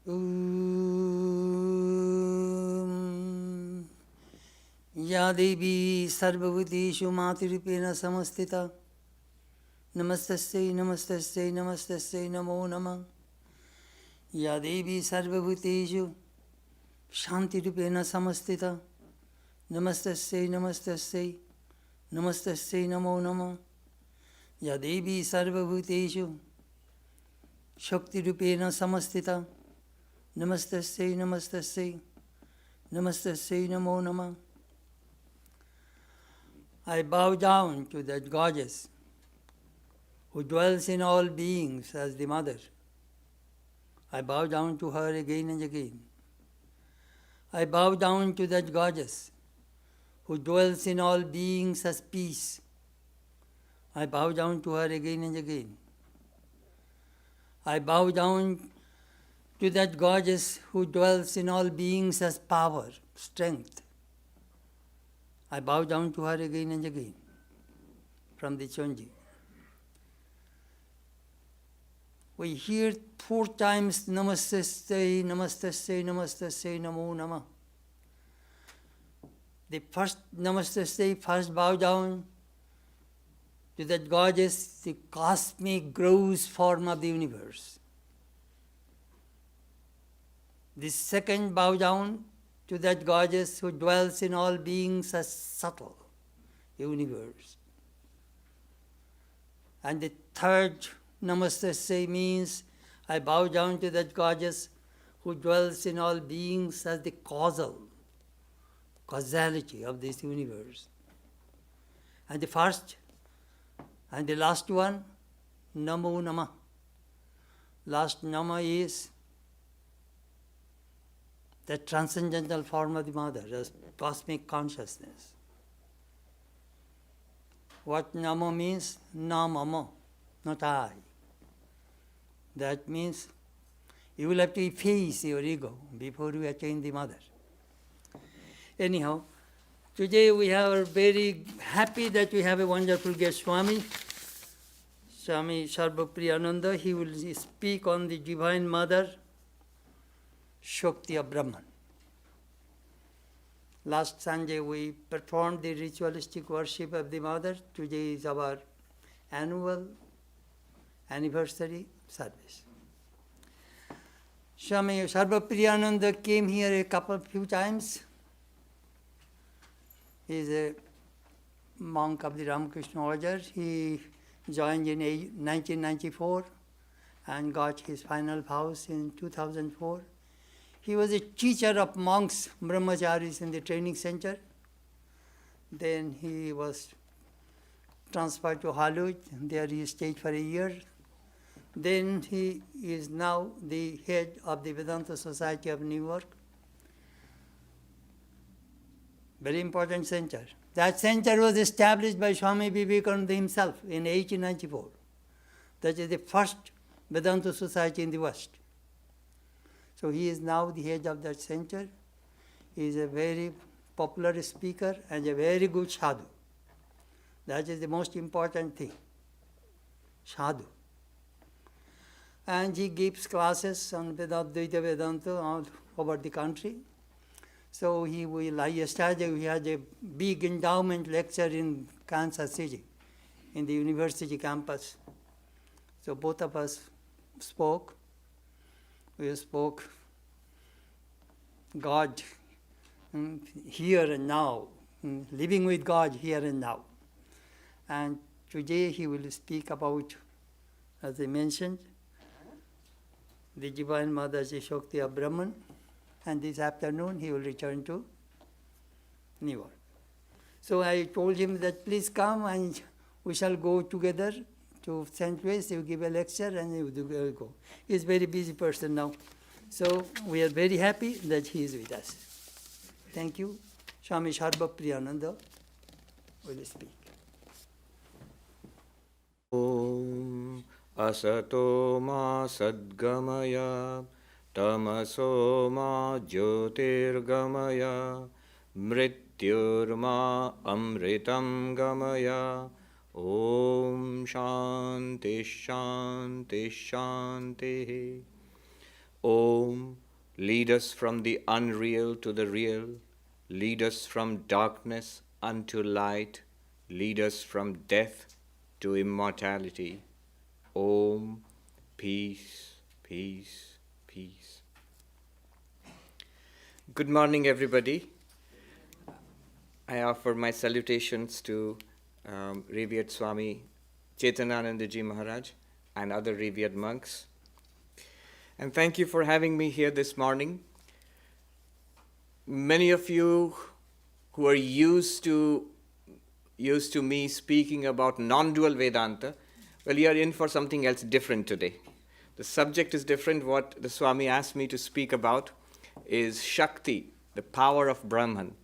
Om Ya Devi Sarvabhutishu Matirupena Samastita Namastasya Namastasya Namastasya Namo Namah Ya Devi Sarvabhutishu Shantirupena Samastita Namastasya Namastasya Namastasya Namo Namah Ya Devi Sarvabhuteshu Shakti Rupena Samastita Namastasya Namastasya Namastasya Namo Namah. I bow down to that goddess who dwells in all beings as the mother. I bow down to her again and again. I bow down to that goddess who dwells in all beings as peace. I bow down to her again and again. I bow down to that goddess who dwells in all beings as power, strength. I bow down to her again and again from the Chonji. We hear 4 times Namastasya, Namastasya, Namastasya, Namo Namah. The first Namastasya, first bow down to that goddess, the cosmic gross form of the universe. The second bow down to that goddess who dwells in all beings as subtle universe. And the third Namastasya means I bow down to that goddess who dwells in all beings as the causality of this universe. And the first and the last one, Namo Namah. Last Nama is the transcendental form of the mother, as cosmic consciousness. What Namo means? Namama, not I. That means you will have to efface your ego before you attain the mother. Anyhow, today we are very happy that we have a wonderful guest, Swami Sarvapriyananda. He will speak on the Divine Mother, Shakti of Brahman. Last Sunday we performed the ritualistic worship of the Mother. Today is our annual anniversary service. Swami Sarvapriyananda came here few times. He is a monk of the Ramakrishna Order. He joined in 1994 and got his final vows in 2004. He was a teacher of monks, brahmacharis in the training center. Then he was transferred to Hollywood. There he stayed for a year. Then he is now the head of the Vedanta Society of New York. Very important center. That center was established by Swami Vivekananda himself in 1894. That is the first Vedanta society in the West. So he is now the head of that center. He is a very popular speaker and a very good sadhu. That is the most important thing, sadhu. And he gives classes on Advaita Vedanta all over the country. So yesterday we had a big endowment lecture in Kansas City, in the university campus. So both of us spoke. We spoke God here and now, living with God here and now. And today he will speak about, as I mentioned, the Divine Mother Shakti of Brahman. And this afternoon he will return to New York. So I told him that please come and we shall go together to St. Louis. He will give a lecture and he will go. He's a very busy person now. So we are very happy that he is with us. Thank you. Swami Sarvapriyananda will speak. Om Asato Ma Sadgamaya Tamaso Ma Jyotirgamaya Mrityurma Amritam Gamaya Om Shanti Shanti Shanti Om, lead us from the unreal to the real, lead us from darkness unto light, lead us from death to immortality. Om, peace, peace, peace. Good morning, everybody. I offer my salutations to revered Swami Chetanananda Ji Maharaj and other revered monks. And thank you for having me here this morning. Many of you who are used to me speaking about non-dual Vedanta, well, you are in for something else different today. The subject is different. What the Swami asked me to speak about is Shakti, the power of Brahman.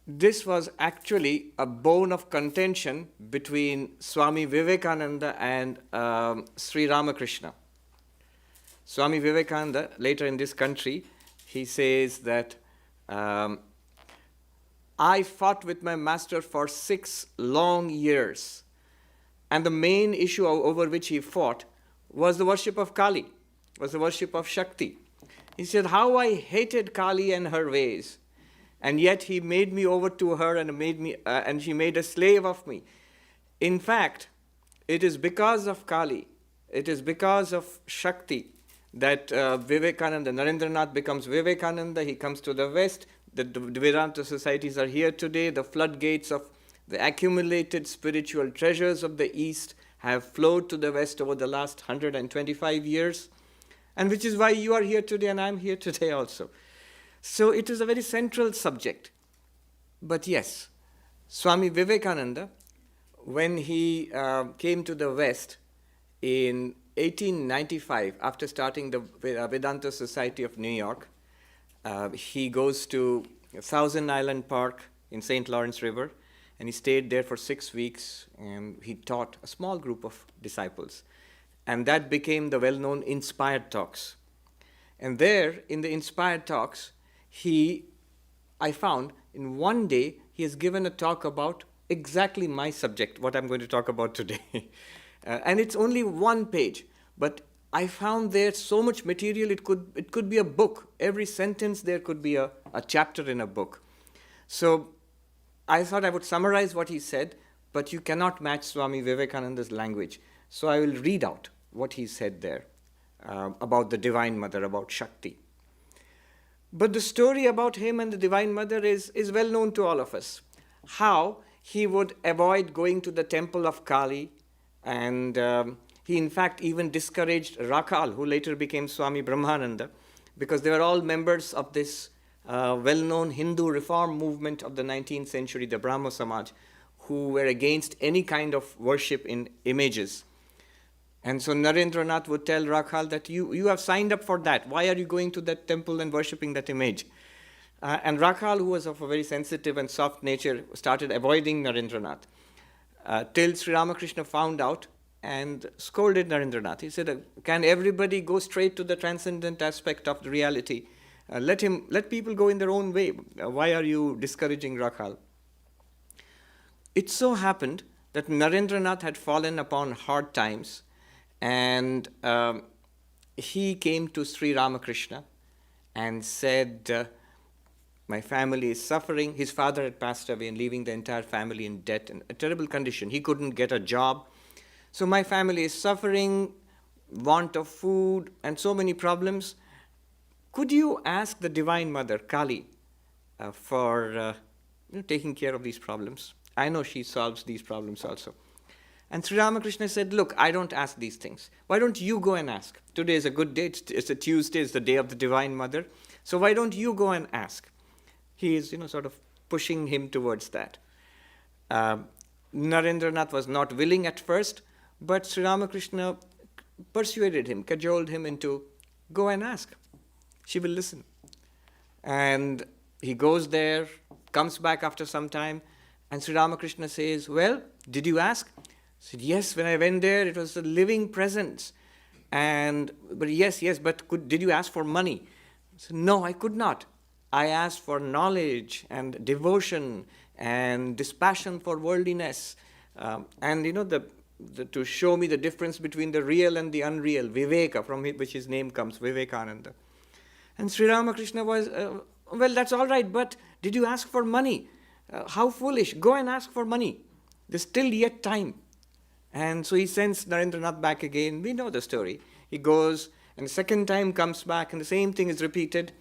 This was actually a bone of contention between Swami Vivekananda and Sri Ramakrishna. Swami Vivekananda, later in this country, he says that I fought with my master for 6 long years, and the main issue over which he fought was the worship of Kali, was the worship of Shakti. He said, how I hated Kali and her ways. And yet he made me over to her and she made a slave of me. In fact, it is because of Kali, it is because of Shakti that Vivekananda, Narendranath becomes Vivekananda. He comes to the West. The Vedanta societies are here today. The floodgates of the accumulated spiritual treasures of the East have flowed to the West over the last 125 years. And which is why you are here today and I am here today also. So it is a very central subject. But yes, Swami Vivekananda, when he came to the West in 1895, after starting the Vedanta Society of New York, he goes to Thousand Island Park in St. Lawrence River, and he stayed there for 6 weeks, and he taught a small group of disciples. And that became the well-known Inspired Talks. And there, in the Inspired Talks, I found in one day he has given a talk about exactly my subject, what I'm going to talk about today. And it's only 1 page, but I found there so much material, it could be a book. Every sentence there could be a chapter in a book. So I thought I would summarize what he said, but you cannot match Swami Vivekananda's language. So I will read out what he said there about the Divine Mother, about Shakti. But the story about him and the Divine Mother is well known to all of us. How he would avoid going to the temple of Kali, and he in fact even discouraged Rakhal, who later became Swami Brahmananda, because they were all members of this well-known Hindu reform movement of the 19th century, the Brahmo Samaj, who were against any kind of worship in images. And so Narendranath would tell Rakhal that you have signed up for that. Why are you going to that temple and worshipping that image? And Rakhal, who was of a very sensitive and soft nature, started avoiding Narendranath. Till Sri Ramakrishna found out and scolded Narendranath. He said, can everybody go straight to the transcendent aspect of the reality? Let people go in their own way. Why are you discouraging Rakhal? It so happened that Narendranath had fallen upon hard times, and he came to Sri Ramakrishna and said, my family is suffering. His father had passed away and leaving the entire family in debt, in a terrible condition. He couldn't get a job. So my family is suffering, want of food, and so many problems. Could you ask the Divine Mother, Kali, for taking care of these problems? I know she solves these problems also. And Sri Ramakrishna said, look, I don't ask these things. Why don't you go and ask? Today is a good day. It's a Tuesday. It's the day of the Divine Mother. So why don't you go and ask? He is, sort of pushing him towards that. Narendranath was not willing at first, but Sri Ramakrishna persuaded him, cajoled him into, go and ask. She will listen. And he goes there, comes back after some time, and Sri Ramakrishna says, well, did you ask? He said, yes, when I went there, it was a living presence. But did you ask for money? He said, no, I could not. I asked for knowledge and devotion and dispassion for worldliness. The to show me the difference between the real and the unreal, Viveka, from which his name comes, Vivekananda. And Sri Ramakrishna was, well, that's all right, but did you ask for money? How foolish. Go and ask for money. There's still yet time. And so he sends Narendranath back again. We know the story. He goes, and the second time comes back, and the same thing is repeated.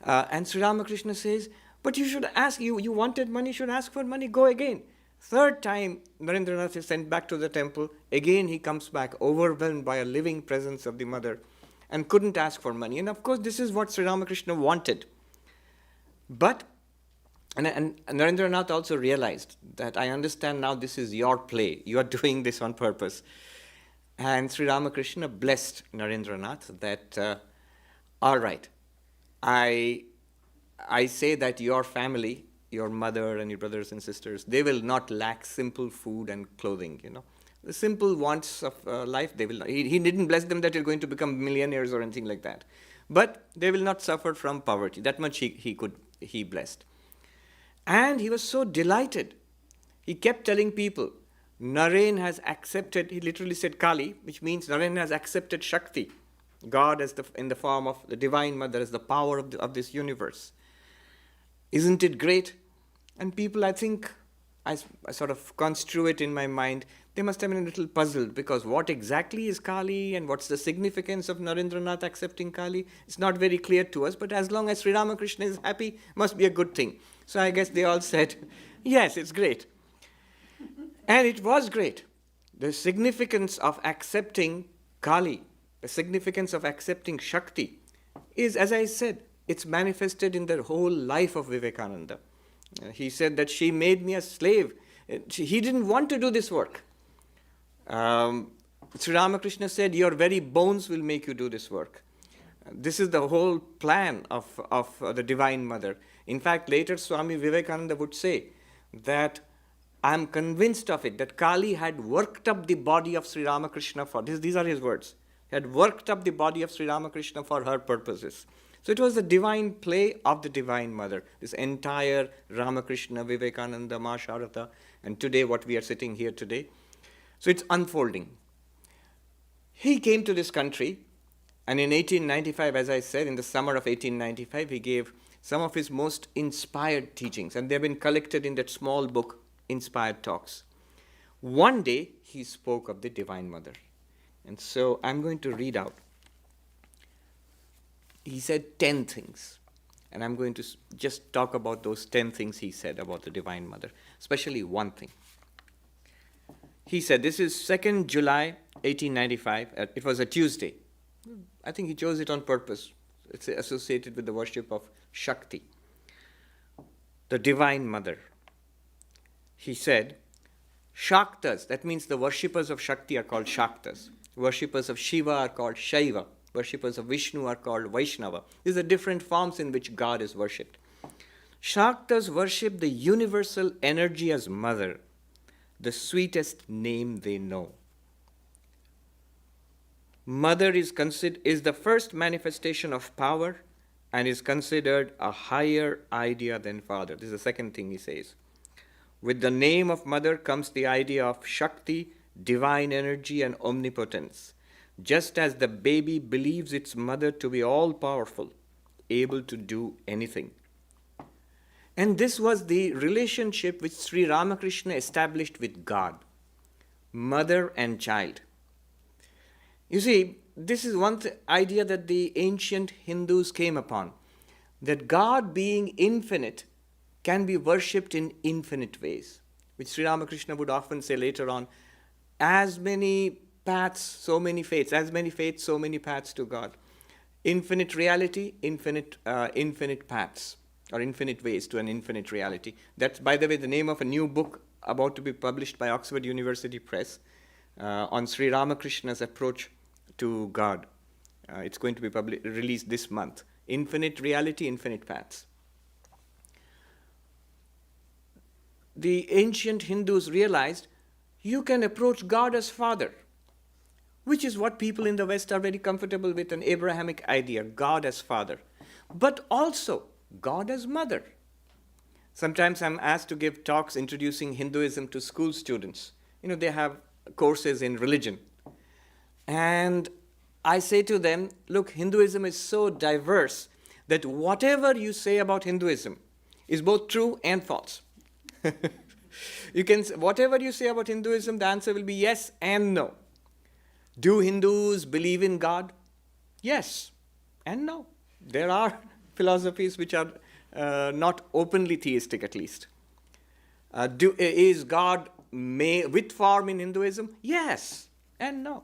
And Sri Ramakrishna says, but you should ask, you wanted money, you should ask for money, go again. Third time, Narendranath is sent back to the temple. Again, he comes back, overwhelmed by a living presence of the mother, and couldn't ask for money. And of course, this is what Sri Ramakrishna wanted. But, and Narendranath also realized that I understand now this is your play. You are doing this on purpose. And Sri Ramakrishna blessed Narendranath that, all right, I say that your family, your mother and your brothers and sisters, they will not lack simple food and clothing, The simple wants of life, they will not. He didn't bless them that you're going to become millionaires or anything like that. But they will not suffer from poverty. That much he blessed. And he was so delighted. He kept telling people, Naren has accepted, he literally said Kali, which means Naren has accepted Shakti, God as in the form of the Divine Mother, as the power of this universe. Isn't it great? And people, I think, I sort of construe it in my mind, they must have been a little puzzled, because what exactly is Kali and what's the significance of Narendranath accepting Kali? It's not very clear to us, but as long as Sri Ramakrishna is happy, must be a good thing. So I guess they all said, yes, it's great. And it was great. The significance of accepting Kali, the significance of accepting Shakti is, as I said, it's manifested in the whole life of Vivekananda. He said that she made me a slave. He didn't want to do this work. Sri Ramakrishna said, your very bones will make you do this work. This is the whole plan of the Divine Mother. In fact, later Swami Vivekananda would say that I am convinced of it, that Kali had worked up the body of Sri Ramakrishna for this. These are his words. He had worked up the body of Sri Ramakrishna for her purposes. So it was the divine play of the Divine Mother, this entire Ramakrishna, Vivekananda, Ma Sharada, and today what we are sitting here today. So it's unfolding. He came to this country, and in 1895, as I said, in the summer of 1895, he gave some of his most inspired teachings, and they've been collected in that small book, Inspired Talks. One day, he spoke of the Divine Mother. And so I'm going to read out. He said 10 things. And I'm going to just talk about those 10 things he said about the Divine Mother, especially one thing. He said, this is 2nd July, 1895. It was a Tuesday. I think he chose it on purpose. It's associated with the worship of Shakti, the Divine Mother. He said, Shaktas, that means the worshippers of Shakti are called Shaktas. Worshippers of Shiva are called Shaiva. Worshippers of Vishnu are called Vaishnava. These are different forms in which God is worshipped. Shaktas worship the universal energy as mother, the sweetest name they know. Mother is the first manifestation of power and is considered a higher idea than father. This is the second thing he says. With the name of mother comes the idea of Shakti, divine energy and omnipotence. Just as the baby believes its mother to be all-powerful, able to do anything. And this was the relationship which Sri Ramakrishna established with God, mother and child. You see, this is one idea that the ancient Hindus came upon, that God being infinite can be worshipped in infinite ways, which Sri Ramakrishna would often say later on, as many paths, so many faiths, as many faiths, so many paths to God. Infinite reality, infinite paths, or infinite ways to an infinite reality. That's, by the way, the name of a new book about to be published by Oxford University Press on Sri Ramakrishna's approach to God. It's going to be released this month. Infinite reality, infinite paths. The ancient Hindus realized you can approach God as Father, which is what people in the West are very comfortable with, an Abrahamic idea, God as Father, but also God as Mother. Sometimes I'm asked to give talks introducing Hinduism to school students. They have courses in religion. And I say to them, look, Hinduism is so diverse that whatever you say about Hinduism is both true and false. Whatever you say about Hinduism, the answer will be yes and no. Do Hindus believe in God? Yes and no. There are philosophies which are not openly theistic, at least. Is God with form in Hinduism? Yes and no.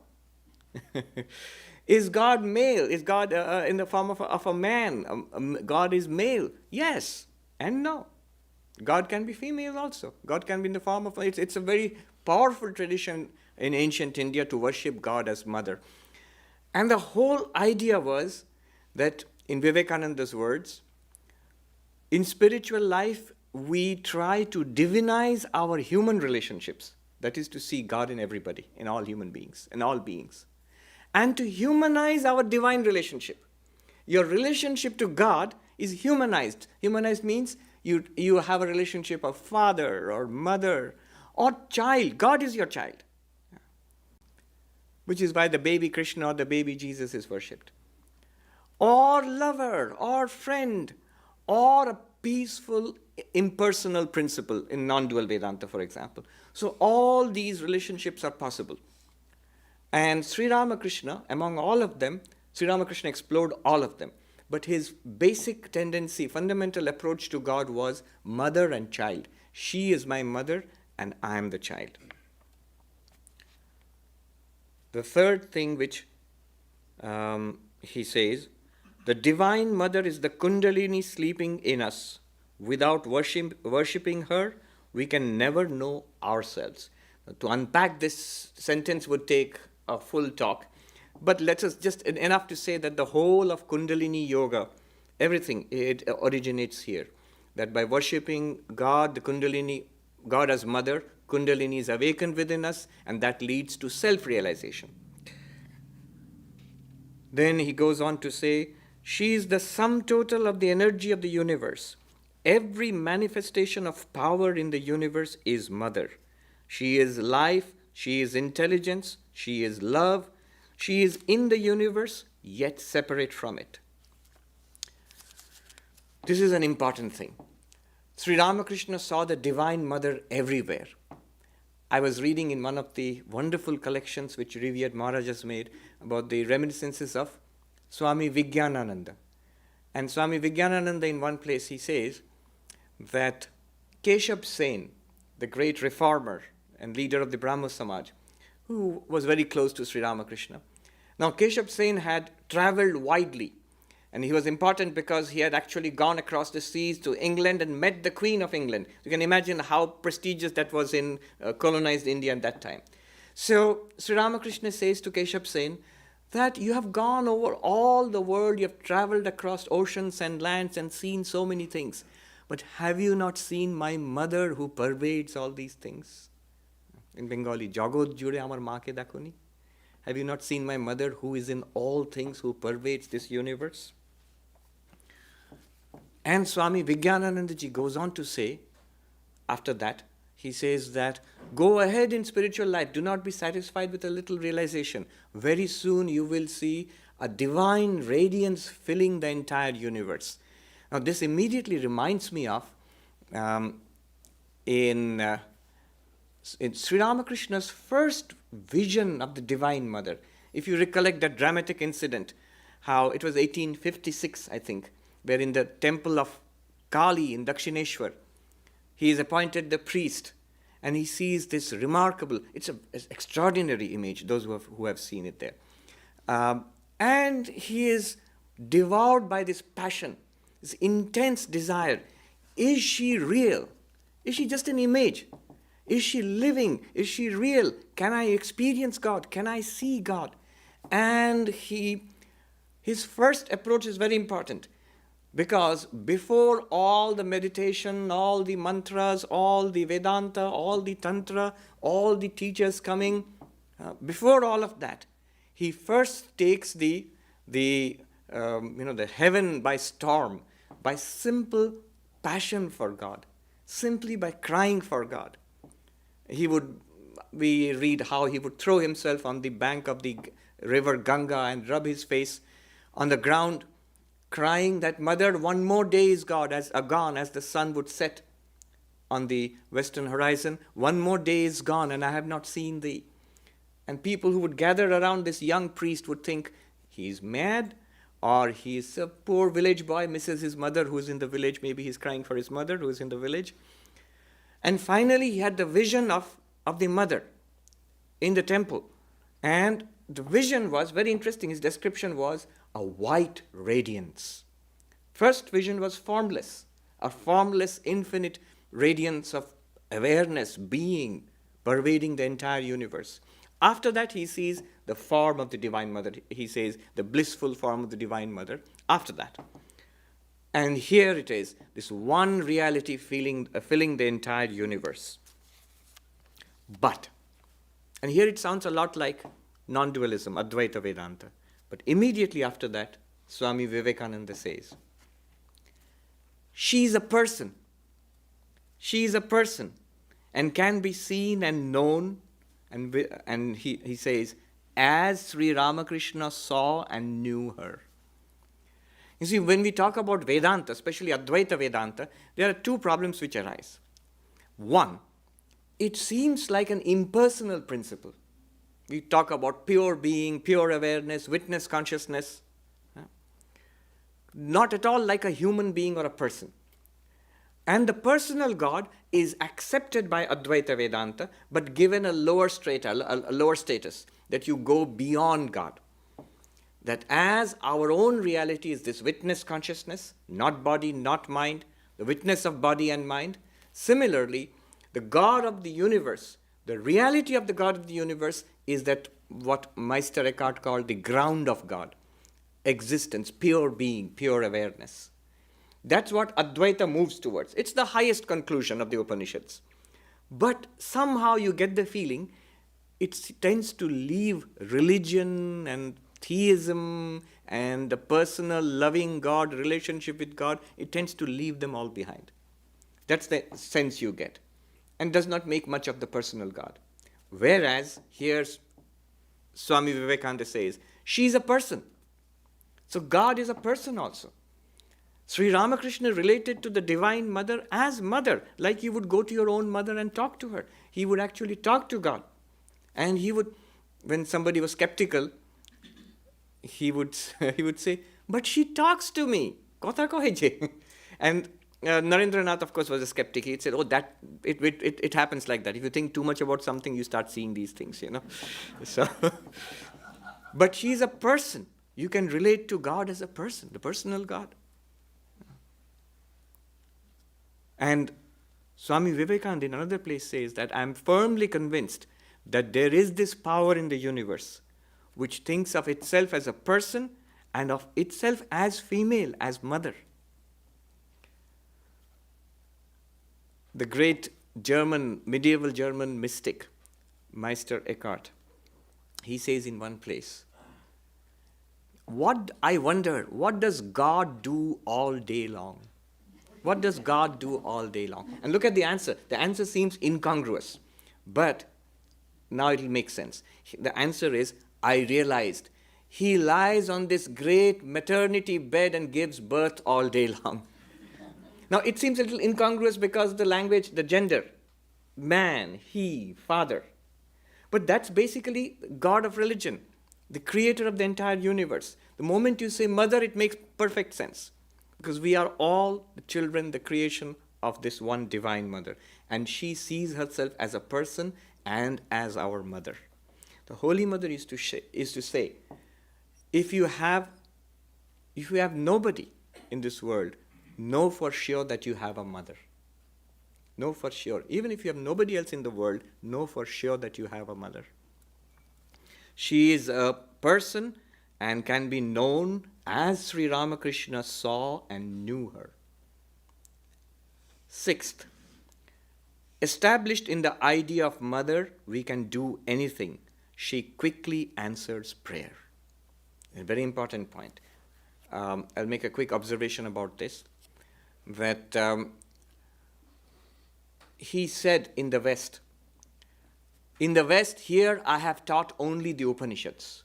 Is God male? Is God in the form of a man? God is male? Yes and no. God can be female also. God can be in the form of... It's a very powerful tradition in ancient India to worship God as mother. And the whole idea was that, in Vivekananda's words, in spiritual life, we try to divinize our human relationships. That is to see God in everybody, in all human beings, in all beings. And to humanize our divine relationship. Your relationship to God is humanized. Humanized means you have a relationship of father or mother or child. God is your child. Which is why the baby Krishna or the baby Jesus is worshipped. Or lover, or friend, or a peaceful, impersonal principle in non-dual Vedanta, for example. So all these relationships are possible. And Sri Ramakrishna, among all of them, Sri Ramakrishna explored all of them. But his basic tendency, fundamental approach to God was mother and child. She is my mother and I am the child. The third thing which he says, the Divine Mother is the Kundalini sleeping in us. Without worshipping her, we can never know ourselves. To unpack this sentence would take a full talk. But let us just enough to say that the whole of Kundalini Yoga, everything, it originates here. That by worshipping God, the Kundalini, God as mother, Kundalini is awakened within us, and that leads to self-realization. Then he goes on to say, she is the sum total of the energy of the universe. Every manifestation of power in the universe is mother. She is life, she is intelligence, she is love, she is in the universe, yet separate from it. This is an important thing. Sri Ramakrishna saw the Divine Mother everywhere. I was reading in one of the wonderful collections which Revered Maharaj has made about the reminiscences of Swami Vivekananda. And Swami Vivekananda, in one place, he says that Keshav Sen, the great reformer and leader of the Brahmo Samaj, who was very close to Sri Ramakrishna. Now, Keshav Sen had traveled widely, and he was important because he had actually gone across the seas to England and met the Queen of England. You can imagine how prestigious that was in colonized India at that time. So, Sri Ramakrishna says to Keshav Sen that you have gone over all the world, you have traveled across oceans and lands and seen so many things. But have you not seen my mother who pervades all these things? In Bengali, Jagod jure amar maa ke dakhoni. Have you not seen my mother who is in all things, who pervades this universe? And Swami Vivekananda ji goes on to say, after that, he says that, go ahead in spiritual life, do not be satisfied with a little realization. Very soon you will see a divine radiance filling the entire universe. Now this immediately reminds me of in Sri Ramakrishna's first vision of the Divine Mother. If you recollect that dramatic incident, how it was 1856, I think, where in the temple of Kali in Dakshineshwar, he is appointed the priest, and he sees this remarkable, it's an extraordinary image, those who have seen it there. And he is devoured by this passion, this intense desire. Is she real? Is she just an image? Is she living? Is she real? Can I experience God? Can I see God? And his first approach is very important, because before all the meditation, all the mantras, all the Vedanta, all the Tantra, all the teachers coming, before all of that, he first takes the heaven by storm, by simple passion for God, simply by crying for God. He would we read how he would throw himself on the bank of the river Ganga and rub his face on the ground, crying that, "Mother, one more day is gone as the sun would set on the western horizon. One more day is gone and I have not seen thee." And people who would gather around this young priest would think he's mad, or he's a poor village boy, misses his mother who's in the village. Maybe he's crying for his mother who's in the village. And finally, he had the vision of the mother in the temple. And the vision was very interesting. His description was a white radiance. First vision was formless, a formless, infinite radiance of awareness, being, pervading the entire universe. After that, he sees the form of the Divine Mother. He says the blissful form of the Divine Mother after that. And here it is, this one reality filling the entire universe. But, and here it sounds a lot like non-dualism, Advaita Vedanta. But immediately after that, Swami Vivekananda says, she is a person. She is a person and can be seen and known. And he says, as Sri Ramakrishna saw and knew her. You see, when we talk about Vedanta, especially Advaita Vedanta, there are two problems which arise. One, it seems like an impersonal principle. We talk about pure being, pure awareness, witness consciousness. Not at all like a human being or a person. And the personal God is accepted by Advaita Vedanta, but given a lower status, that you go beyond God. That as our own reality is this witness consciousness, not body, not mind, the witness of body and mind, similarly, the God of the universe, the reality of the God of the universe is that what Meister Eckhart called the ground of God, existence, pure being, pure awareness. That's what Advaita moves towards. It's the highest conclusion of the Upanishads. But somehow you get the feeling it tends to leave religion and theism and the personal loving God, relationship with God, it tends to leave them all behind. That's the sense you get. And does not make much of the personal God. Whereas here Swami Vivekananda says, she is a person. So God is a person also. Sri Ramakrishna related to the Divine Mother as mother, like you would go to your own mother and talk to her. He would actually talk to God. And he would, when somebody was skeptical, he would say, but she talks to me. Kotha kohe je. And Narendranath, of course, was a skeptic. He said, oh, that it happens like that. If you think too much about something, you start seeing these things, So, but she is a person. You can relate to God as a person, the personal God. And Swami Vivekananda in another place says that I am firmly convinced that there is this power in the universe which thinks of itself as a person and of itself as female, as mother. The great medieval German mystic, Meister Eckhart, he says in one place, I wonder, what does God do all day long? What does God do all day long? And look at the answer. The answer seems incongruous. But now it will make sense. The answer is, I realized he lies on this great maternity bed and gives birth all day long. Now it seems a little incongruous because the language, the gender, man, he, father. But that's basically God of religion, the creator of the entire universe. The moment you say mother, it makes perfect sense. Because we are all the children, the creation of this one Divine Mother. And she sees herself as a person and as our mother. The Holy Mother is to say, if you have nobody in this world, know for sure that you have a mother. Know for sure. Even if you have nobody else in the world, know for sure that you have a mother. She is a person and can be known as Sri Ramakrishna saw and knew her. Sixth, established in the idea of mother, we can do anything. She quickly answers prayer. A very important point. I'll make a quick observation about this. That he said in the West, In the West, here I have taught only the Upanishads.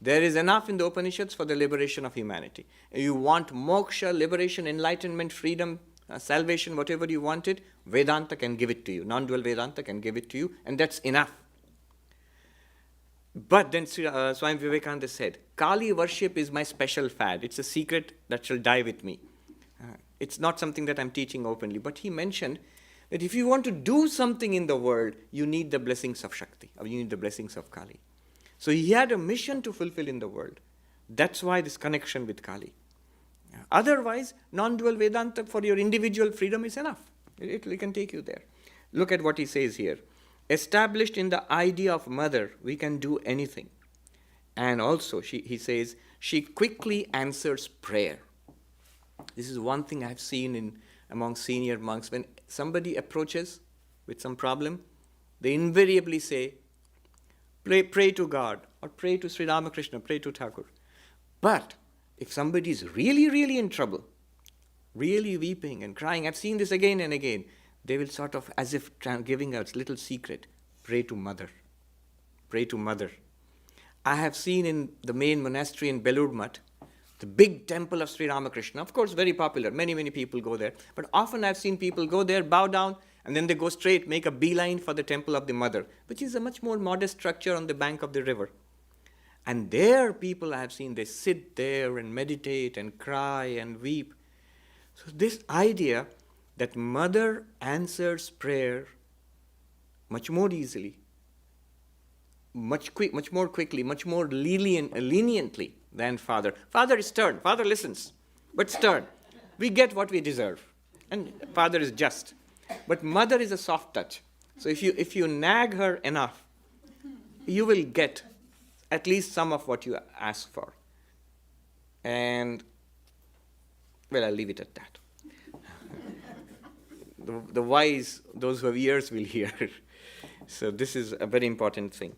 There is enough in the Upanishads for the liberation of humanity. You want moksha, liberation, enlightenment, freedom, salvation, whatever you wanted, Vedanta can give it to you. Non-dual Vedanta can give it to you, and that's enough. But then Swami Vivekananda said, Kali worship is my special fad. It's a secret that shall die with me. It's not something that I'm teaching openly. But he mentioned that if you want to do something in the world, you need the blessings of Shakti, or you need the blessings of Kali. So he had a mission to fulfill in the world. That's why this connection with Kali. Otherwise, non-dual Vedanta for your individual freedom is enough. It can take you there. Look at what he says here. Established in the idea of mother, we can do anything. And also, he says, she quickly answers prayer. This is one thing I've seen among senior monks. When somebody approaches with some problem, they invariably say, pray to God, or pray to Sri Ramakrishna, pray to Thakur. But if somebody is really, really in trouble, really weeping and crying, I've seen this again and again, they will sort of, as if giving a little secret, pray to mother. Pray to mother. I have seen in the main monastery in Belur Mutt, the big temple of Sri Ramakrishna, of course very popular, many, many people go there. But often I've seen people go there, bow down, and then they go straight, make a beeline for the temple of the mother, which is a much more modest structure on the bank of the river. And there people I have seen, they sit there and meditate and cry and weep. So this idea that mother answers prayer much more easily, much more quickly, much more leniently than father. Father is stern. Father listens, but stern. We get what we deserve. And father is just. But mother is a soft touch. So if you nag her enough, you will get at least some of what you ask for. And, well, I'll leave it at that. The wise, those who have ears will hear. So this is a very important thing.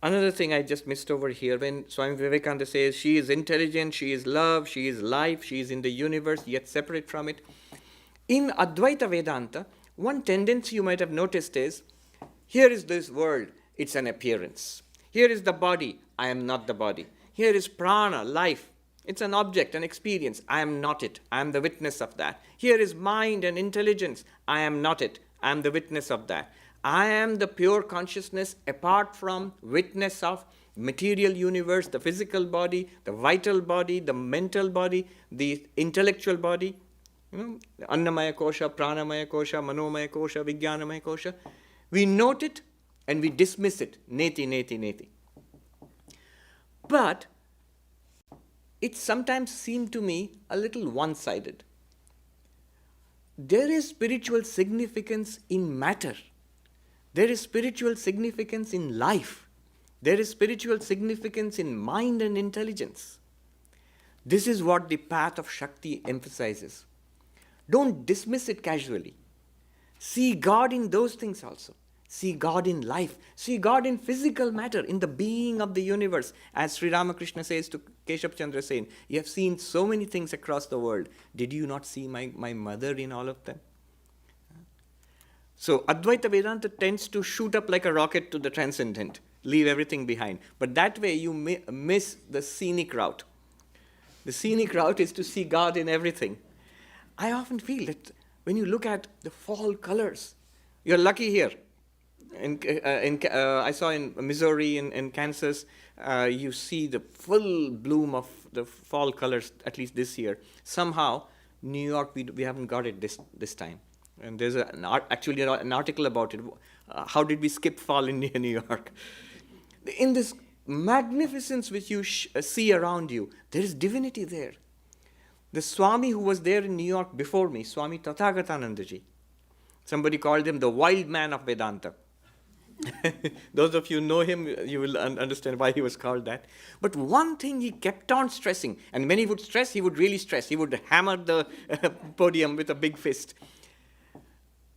Another thing I just missed over here, when Swami Vivekananda says, she is intelligent, she is love, she is life, she is in the universe, yet separate from it. In Advaita Vedanta, one tendency you might have noticed is, here is this world, it's an appearance. Here is the body, I am not the body. Here is prana, life. It's an object, an experience. I am not it. I am the witness of that. Here is mind and intelligence. I am not it. I am the witness of that. I am the pure consciousness apart from witness of material universe, the physical body, the vital body, the mental body, the intellectual body. Annamaya kosha, pranamaya kosha, manomaya kosha, vijnanamaya kosha. We note it and we dismiss it. Neti, neti, neti. But it sometimes seemed to me a little one-sided. There is spiritual significance in matter. There is spiritual significance in life. There is spiritual significance in mind and intelligence. This is what the path of Shakti emphasizes. Don't dismiss it casually. See God in those things also. See God in life. See God in physical matter, in the being of the universe. As Sri Ramakrishna says to Keshab Chandra Sen, you have seen so many things across the world. Did you not see my mother in all of them? So Advaita Vedanta tends to shoot up like a rocket to the transcendent, leave everything behind. But that way you miss the scenic route. The scenic route is to see God in everything. I often feel that when you look at the fall colors, you're lucky here. I saw in Missouri, in Kansas, you see the full bloom of the fall colors, at least this year. Somehow, New York, we haven't got it this time. And there's actually an article about it. How did we skip fall in New York? In this magnificence which you see around you, there is divinity there. The Swami who was there in New York before me, Swami Tathagatanandaji, somebody called him the wild man of Vedanta. Those of you who know him, you will understand why he was called that. But one thing he kept on stressing, and when he would stress, he would really stress. He would hammer the podium with a big fist.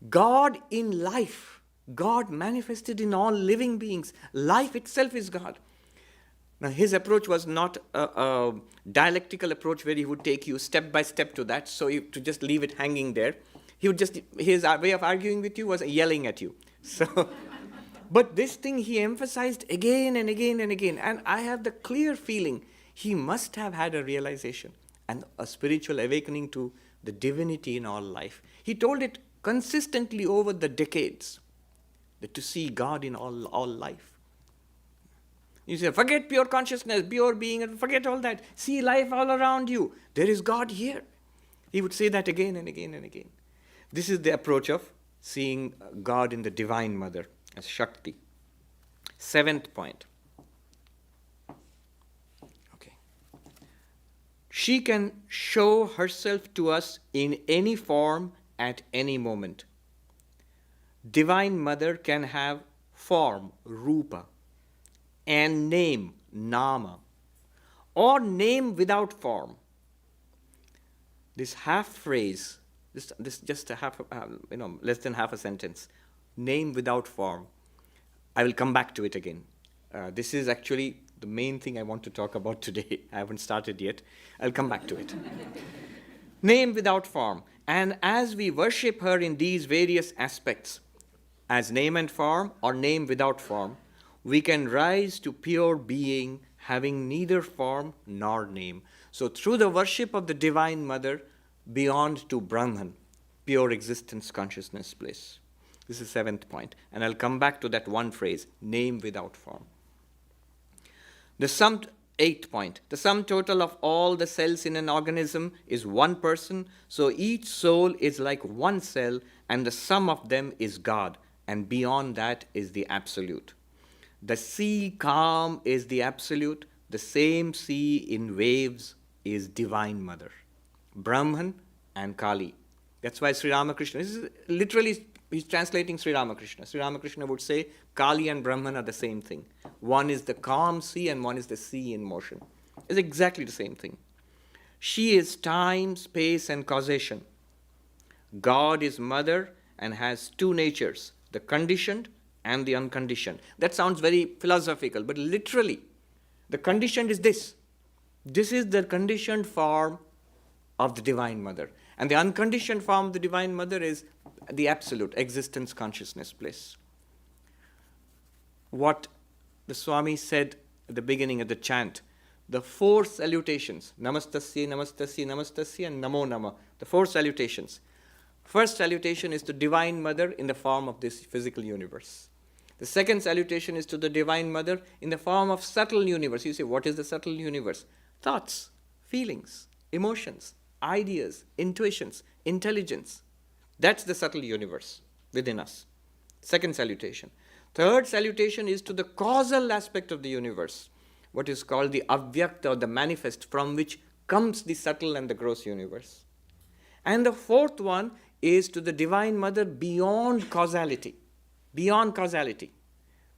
God in life, God manifested in all living beings. Life itself is God. Now, his approach was not a dialectical approach where he would take you step by step to that, so to just leave it hanging there. His way of arguing with you was yelling at you. So, But this thing he emphasized again and again and again. And I have the clear feeling he must have had a realization and a spiritual awakening to the divinity in all life. He told it consistently over the decades, that to see God in all life. You say, forget pure consciousness, pure being, and forget all that. See life all around you. There is God here. He would say that again and again and again. This is the approach of seeing God in the Divine Mother as Shakti. 7th point. Okay. She can show herself to us in any form at any moment. Divine Mother can have form, rupa, and name, nama, or name without form. This half phrase, this just a half, less than half a sentence, name without form. I will come back to it again. This is actually the main thing I want to talk about today. I haven't started yet. I'll come back to it. Name without form. And as we worship her in these various aspects, as name and form or name without form, we can rise to pure being having neither form nor name. So through the worship of the Divine Mother, beyond to Brahman, pure existence, consciousness, bliss. This is 7th point. And I'll come back to that one phrase, name without form. The 8th point. The sum total of all the cells in an organism is one person, so each soul is like one cell, and the sum of them is God, and beyond that is the Absolute. The sea calm is the Absolute. The same sea in waves is Divine Mother, Brahman and Kali. That's why Sri Ramakrishna, this is literally, he's translating Sri Ramakrishna. Sri Ramakrishna would say Kali and Brahman are the same thing. One is the calm sea and one is the sea in motion. It's exactly the same thing. She is time, space, and causation. God is Mother and has two natures, the conditioned and the unconditioned. That sounds very philosophical, but literally, the conditioned is this. This is the conditioned form of the Divine Mother. And the unconditioned form of the Divine Mother is the Absolute, existence, consciousness, bliss. What the Swami said at the beginning of the chant, the 4 salutations, Namastasya, Namastasya, Namastasya, and Namo Nama, the 4 salutations. First salutation is to Divine Mother in the form of this physical universe. The second salutation is to the Divine Mother in the form of subtle universe. You say, what is the subtle universe? Thoughts, feelings, emotions, ideas, intuitions, intelligence. That's the subtle universe within us. Second salutation. Third salutation is to the causal aspect of the universe, what is called the avyakta or the manifest, from which comes the subtle and the gross universe. And the fourth one is to the Divine Mother beyond causality. Beyond causality.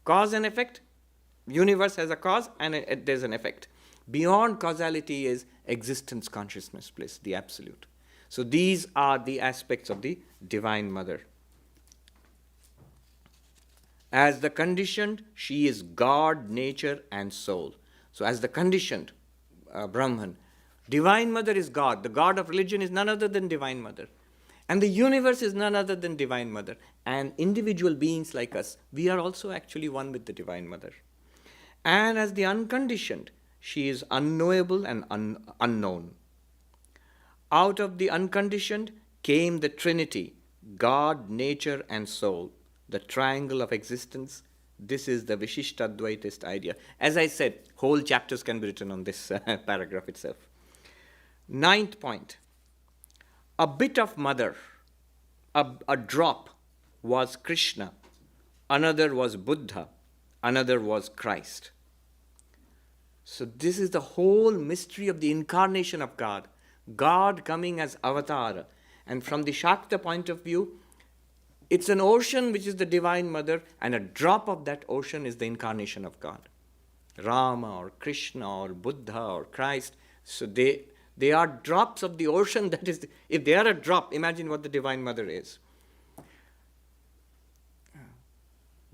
Cause and effect. Universe has a cause and there's an effect. Beyond causality is existence, consciousness, bliss, the Absolute. So these are the aspects of the Divine Mother. As the conditioned, she is God, nature, and soul. So as the conditioned Brahman, Divine Mother is God. The God of religion is none other than Divine Mother. And the universe is none other than Divine Mother. And individual beings like us, we are also actually one with the Divine Mother. And as the unconditioned, she is unknowable and unknown. Out of the unconditioned came the Trinity, God, nature, and soul, the triangle of existence. This is the Vishishtadvaitist idea. As I said, whole chapters can be written on this paragraph itself. 9th point. A bit of mother, a drop was Krishna, another was Buddha, another was Christ. So this is the whole mystery of the incarnation of God. God coming as avatar. And from the Shakta point of view, it's an ocean which is the Divine Mother, and a drop of that ocean is the incarnation of God. Rama or Krishna or Buddha or Christ. So they are drops of the ocean. That is, if they are a drop, imagine what the Divine Mother is.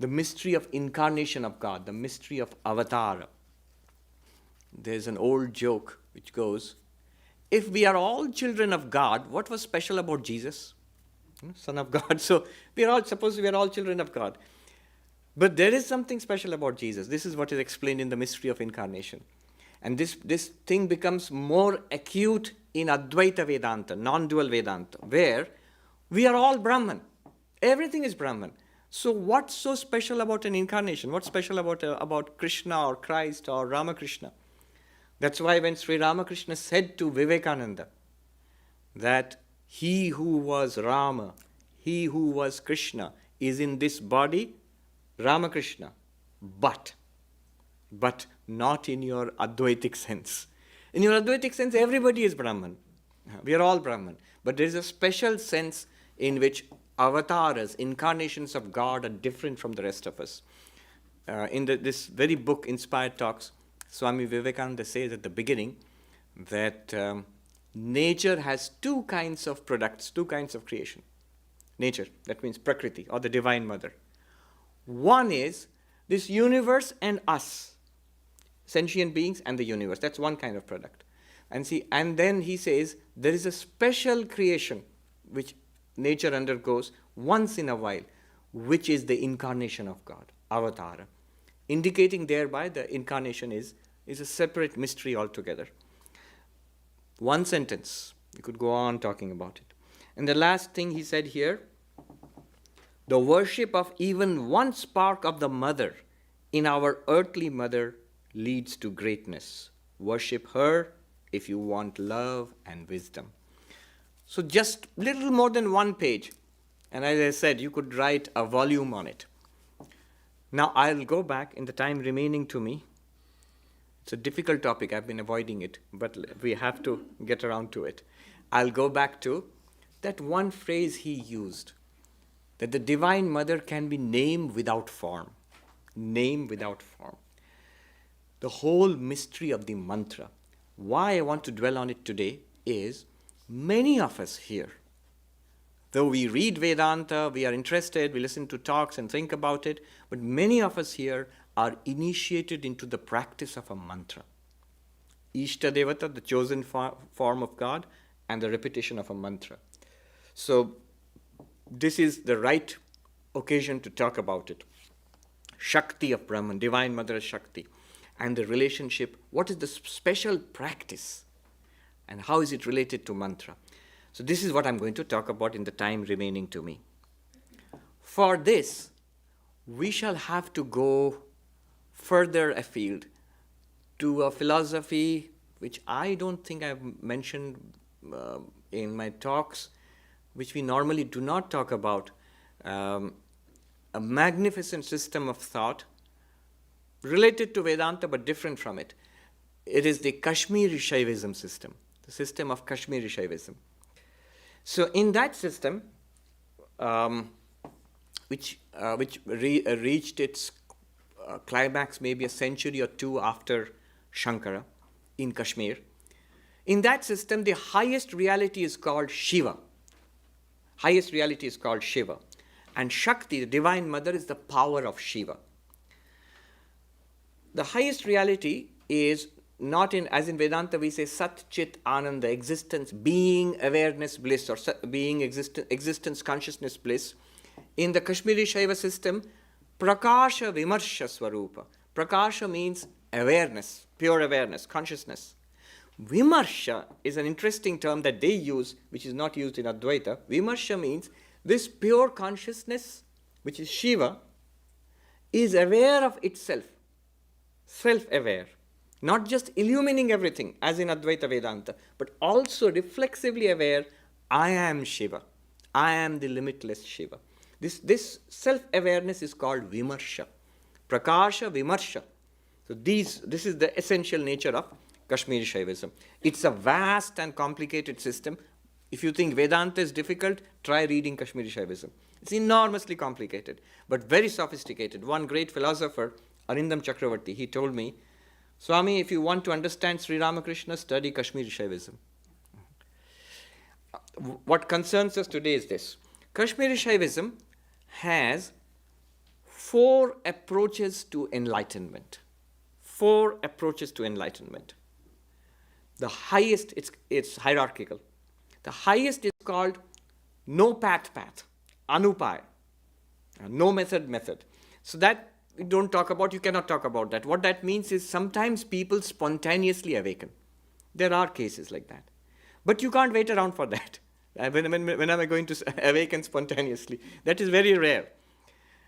The mystery of incarnation of God, the mystery of avatar. There's an old joke which goes, if we are all children of God, what was special about Jesus? Son of God. So suppose we are all children of God. But there is something special about Jesus. This is what is explained in the mystery of incarnation. And this thing becomes more acute in Advaita Vedanta, non-dual Vedanta, where we are all Brahman. Everything is Brahman. So what's so special about an incarnation? What's special about Krishna or Christ or Ramakrishna? That's why when Sri Ramakrishna said to Vivekananda that he who was Rama, he who was Krishna is in this body, Ramakrishna, but not in your Advaitic sense. In your Advaitic sense, everybody is Brahman. We are all Brahman. But there is a special sense in which avatars, incarnations of God, are different from the rest of us. In this very book, Inspired Talks, Swami Vivekananda says at the beginning that nature has two kinds of products, two kinds of creation. Nature, that means Prakriti or the Divine Mother. One is this universe and us, sentient beings and the universe. That's one kind of product. And then he says there is a special creation which nature undergoes once in a while, which is the incarnation of God, avatara, indicating thereby the incarnation is a separate mystery altogether. One sentence, you could go on talking about it. And the last thing he said here, the worship of even one spark of the mother in our earthly mother leads to greatness. Worship her if you want love and wisdom. So just little more than one page. And as I said, you could write a volume on it. Now I'll go back in the time remaining to me. It's a difficult topic. I've been avoiding it, but we have to get around to it. I'll go back to that one phrase he used, that the Divine Mother can be named without form. Name without form. The whole mystery of the mantra. Why I want to dwell on it today is many of us here, though we read Vedanta, we are interested, we listen to talks and think about it, but many of us here are initiated into the practice of a mantra. Ishta Devata, the chosen form of God, and the repetition of a mantra. So this is the right occasion to talk about it. Shakti of Brahman, Divine Mother Shakti, and the relationship, what is the special practice and how is it related to mantra? So this is what I'm going to talk about in the time remaining to me. For this, we shall have to go further afield to a philosophy which I don't think I've mentioned in my talks, which we normally do not talk about, a magnificent system of thought related to Vedanta but different from it. It is the Kashmiri Shaivism system, the system of Kashmiri Shaivism. So in that system, which reached its climax maybe a century or two after Shankara in Kashmir, in that system the highest reality is called Shiva. Highest reality is called Shiva. And Shakti, the Divine Mother, is the power of Shiva. The highest reality is not in, as in Vedanta we say Sat Chit Ananda, existence, being, awareness, bliss, or being, existence, consciousness, bliss. In the Kashmiri Shaiva system, Prakasha Vimarsha Swarupa. Prakasha means awareness, pure awareness, consciousness. Vimarsha is an interesting term that they use, which is not used in Advaita. Vimarsha means this pure consciousness, which is Shiva, is aware of itself, self-aware, not just illumining everything as in Advaita Vedanta, but also reflexively aware, I am Shiva, I am the limitless Shiva. This self-awareness is called Vimarsha, Prakasha Vimarsha. So this is the essential nature of Kashmiri Shaivism. It's a vast and complicated system. If you think Vedanta is difficult, try reading Kashmiri Shaivism. It's enormously complicated, but very sophisticated. One great philosopher, Arindam Chakravarti, he told me, Swami, if you want to understand Sri Ramakrishna, study Kashmiri Shaivism. What concerns us today is this. Kashmiri Shaivism has 4 approaches to enlightenment. 4 approaches to enlightenment. The highest, it's hierarchical. The highest is called no path, Anupaya, no method. So that we don't talk about, you cannot talk about that. What that means is sometimes people spontaneously awaken. There are cases like that. But you can't wait around for that. When am I going to awaken spontaneously? That is very rare.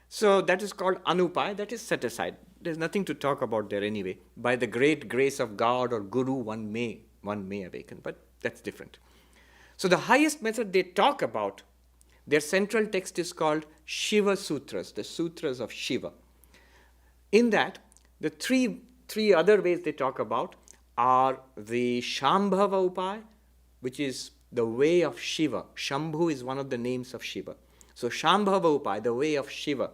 So that is called anupaya, that is set aside. There's nothing to talk about there anyway. By the great grace of God or Guru, one may awaken, but that's different. So the highest method they talk about, their central text is called Shiva Sutras, the Sutras of Shiva. In that, the three other ways they talk about are the Shambhavapa, which is the way of Shiva. Shambhu is one of the names of Shiva. So Shambhavapa, the way of Shiva.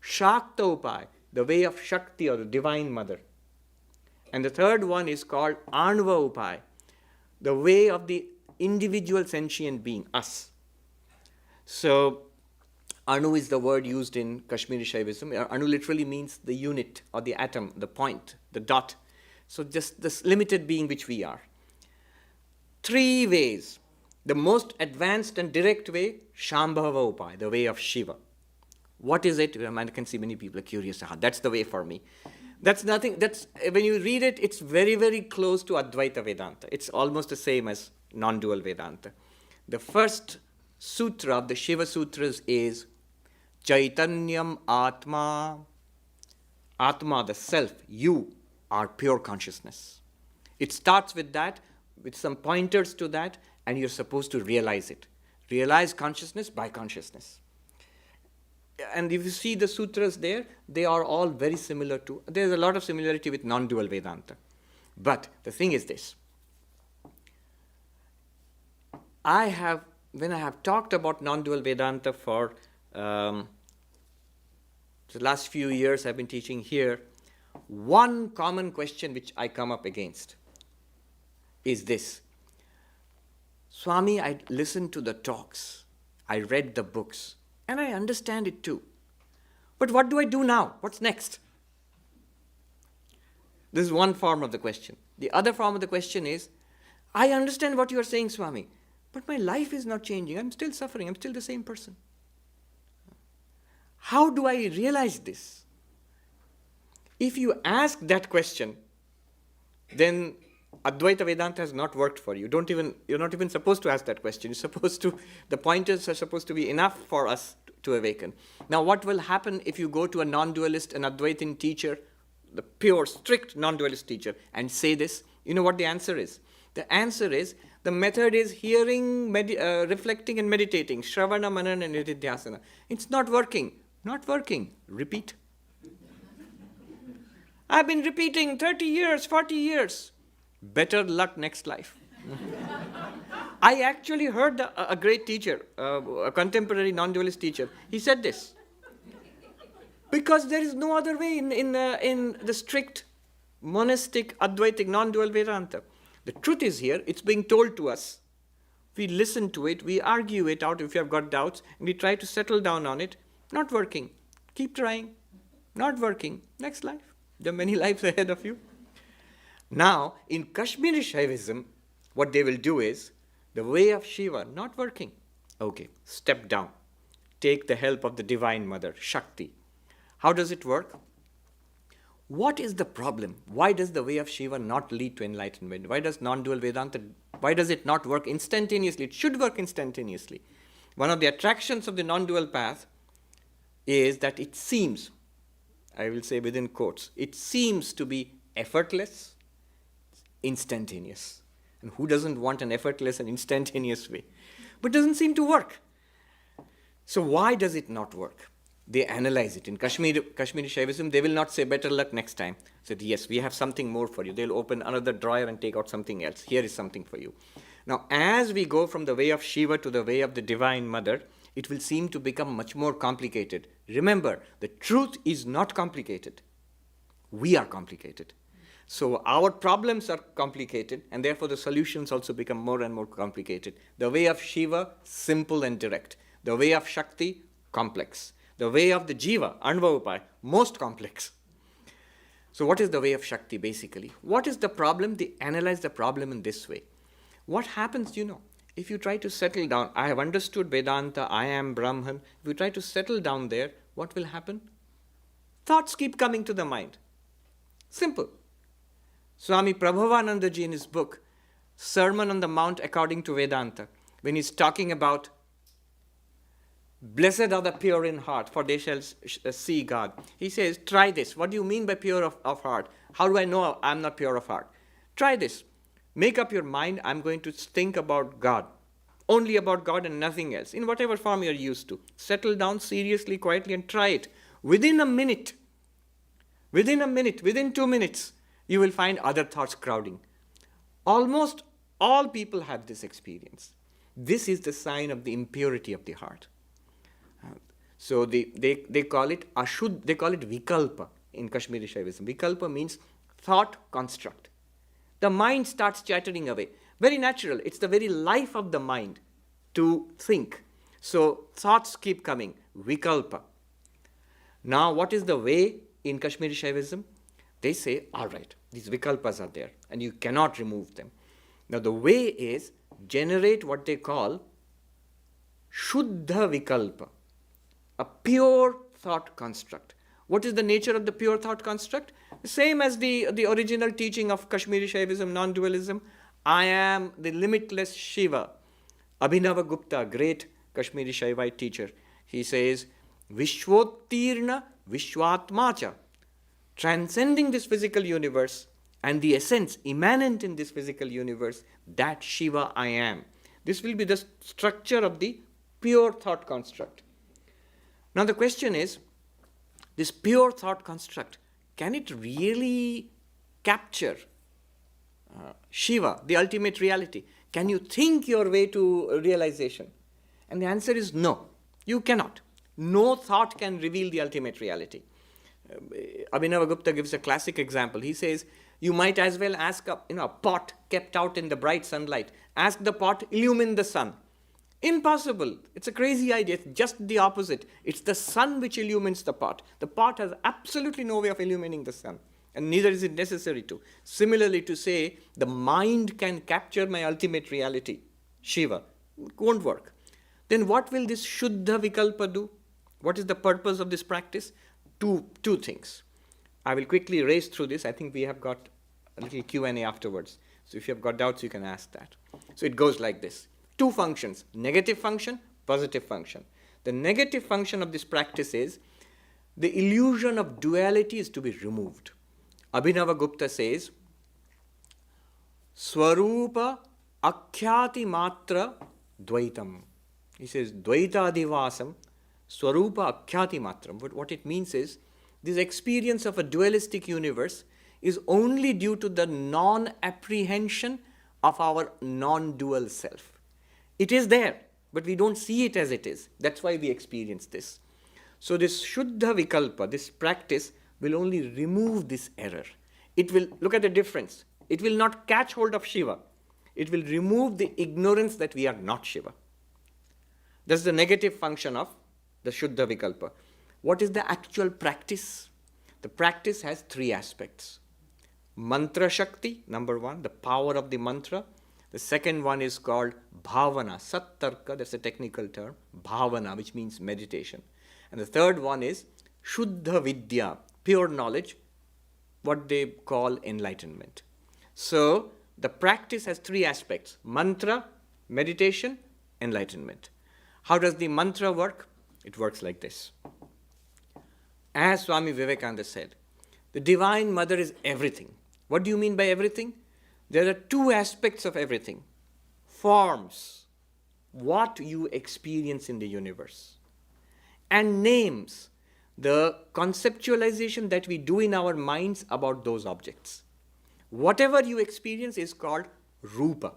Shakta, the way of Shakti or the Divine Mother. And the third one is called Anva, the way of the individual sentient being, us. So Anu is the word used in Kashmiri Shaivism. Anu literally means the unit or the atom, the point, the dot. So just this limited being which we are. 3 ways. The most advanced and direct way, Shambhava, the way of Shiva. What is it? I can see many people are curious. That's the way for me. That's nothing. That's when you read it, it's very, very close to Advaita Vedanta. It's almost the same as non-dual Vedanta. The first sutra of the Shiva Sutras is Chaitanyam Atma. Atma, the self, you are pure consciousness. It starts with that, with some pointers to that, and you're supposed to realize it. Realize consciousness by consciousness. And if you see the sutras there, they are all very similar to, there's a lot of similarity with non-dual Vedanta. But the thing is this. When I have talked about non-dual Vedanta for the last few years I've been teaching here, one common question which I come up against is this. Swami, I listened to the talks, I read the books, and I understand it too. But what do I do now? What's next? This is one form of the question. The other form of the question is, I understand what you are saying, Swami, but my life is not changing. I'm still suffering. I'm still the same person. How do I realize this? If you ask that question, then Advaita Vedanta has not worked for you. You're not even supposed to ask that question. The pointers are supposed to be enough for us to awaken. Now, what will happen if you go to a non-dualist, an Advaitin teacher, the pure, strict non-dualist teacher, and say this? You know what the answer is? The answer is, the method is hearing, reflecting and meditating. Shravana, Manana and Nididhyasana. It's not working. Not working. Repeat. I've been repeating 30 years, 40 years. Better luck next life. I actually heard a great teacher, a contemporary non-dualist teacher. He said this. Because there is no other way in the strict monastic, Advaitic, non-dual Vedanta. The truth is here, it's being told to us. We listen to it, we argue it out if you have got doubts, and we try to settle down on it. Not working. Keep trying. Not working. Next life. There are many lives ahead of you. Now, in Kashmiri Shaivism, what they will do is, the way of Shiva, not working. Okay, step down. Take the help of the Divine Mother, Shakti. How does it work? What is the problem? Why does the way of Shiva not lead to enlightenment? Why does non-dual Vedanta, why does it not work instantaneously? It should work instantaneously. One of the attractions of the non-dual path is that it seems, I will say within quotes, it seems to be effortless, instantaneous. And who doesn't want an effortless and instantaneous way? But it doesn't seem to work. So why does it not work? They analyze it. In Kashmiri Shaivism, they will not say better luck next time. Said, yes, we have something more for you. They'll open another drawer and take out something else. Here is something for you. Now, as we go from the way of Shiva to the way of the Divine Mother, it will seem to become much more complicated. Remember, the truth is not complicated. We are complicated. So our problems are complicated, and therefore the solutions also become more and more complicated. The way of Shiva, simple and direct. The way of Shakti, complex. The way of the Jiva, Anvaupai, most complex. So what is the way of Shakti basically? What is the problem? They analyze the problem in this way. What happens, if you try to settle down, I have understood Vedanta, I am Brahman. If you try to settle down there, what will happen? thoughts keep coming to the mind. Simple. Swami Prabhavananda ji in his book, Sermon on the Mount According to Vedanta, when he's talking about blessed are the pure in heart, for they shall see God. He says, try this. What do you mean by pure of heart? How do I know I'm not pure of heart? Try this. Make up your mind, I'm going to think about God. Only about God and nothing else, in whatever form you're used to. Settle down seriously, quietly, and try it. Within a minute, within 2 minutes, you will find other thoughts crowding. Almost all people have this experience. This is the sign of the impurity of the heart. So they call it ashuddha, they call it vikalpa in Kashmiri Shaivism. Vikalpa means thought construct. The mind starts chattering away. Very natural. It's the very life of the mind to think. So thoughts keep coming. Vikalpa. Now what is the way in Kashmiri Shaivism? They say, all right, these vikalpas are there and you cannot remove them. Now the way is generate what they call shuddha vikalpa, a pure thought construct. What is the nature of the pure thought construct? Same as the original teaching of Kashmiri Shaivism, non-dualism. I am the limitless Shiva. Abhinava Gupta, great Kashmiri Shaivite teacher, he says, Vishwottirna Vishwatmacha, transcending this physical universe and the essence immanent in this physical universe, that Shiva I am. This will be the structure of the pure thought construct. Now the question is, this pure thought construct, can it really capture Shiva, the ultimate reality? Can you think your way to realization? And the answer is no, you cannot. No thought can reveal the ultimate reality. Abhinava Gupta gives a classic example. He says, you might as well ask a pot kept out in the bright sunlight. Ask the pot, illumine the sun. Impossible. It's a crazy idea. It's just the opposite. It's the sun which illumines the pot. The pot has absolutely no way of illumining the sun, and neither is it necessary to. Similarly, to say the mind can capture my ultimate reality, Shiva, it won't work. Then what will this Shuddha Vikalpa do? What is the purpose of this practice? Two things. I will quickly race through this. I think we have got a little Q&A afterwards. So if you have got doubts, you can ask that. So it goes like this. 2 functions, negative function, positive function. The negative function of this practice is the illusion of duality is to be removed. Abhinava Gupta says, Swarupa akhyati matra dvaitam. He says, Dvaita adivasam, Swarupa akhyati matram. But what it means is, this experience of a dualistic universe is only due to the non-apprehension of our non-dual self. It is there, but we don't see it as it is. That's why we experience this. So this Shuddha Vikalpa, this practice, will only remove this error. It will, look at the difference. It will not catch hold of Shiva. It will remove the ignorance that we are not Shiva. That's the negative function of the Shuddha Vikalpa. What is the actual practice? The practice has 3 aspects. Mantra Shakti, number 1, the power of the mantra. The second one is called Bhavana, Sattarka, that's a technical term, Bhavana, which means meditation. And the third one is Shuddha Vidya, pure knowledge, what they call enlightenment. So, the practice has 3 aspects, mantra, meditation, enlightenment. How does the mantra work? It works like this. As Swami Vivekananda said, the Divine Mother is everything. What do you mean by everything? There are 2 aspects of everything. Forms, what you experience in the universe. And names, the conceptualization that we do in our minds about those objects. Whatever you experience is called Rupa.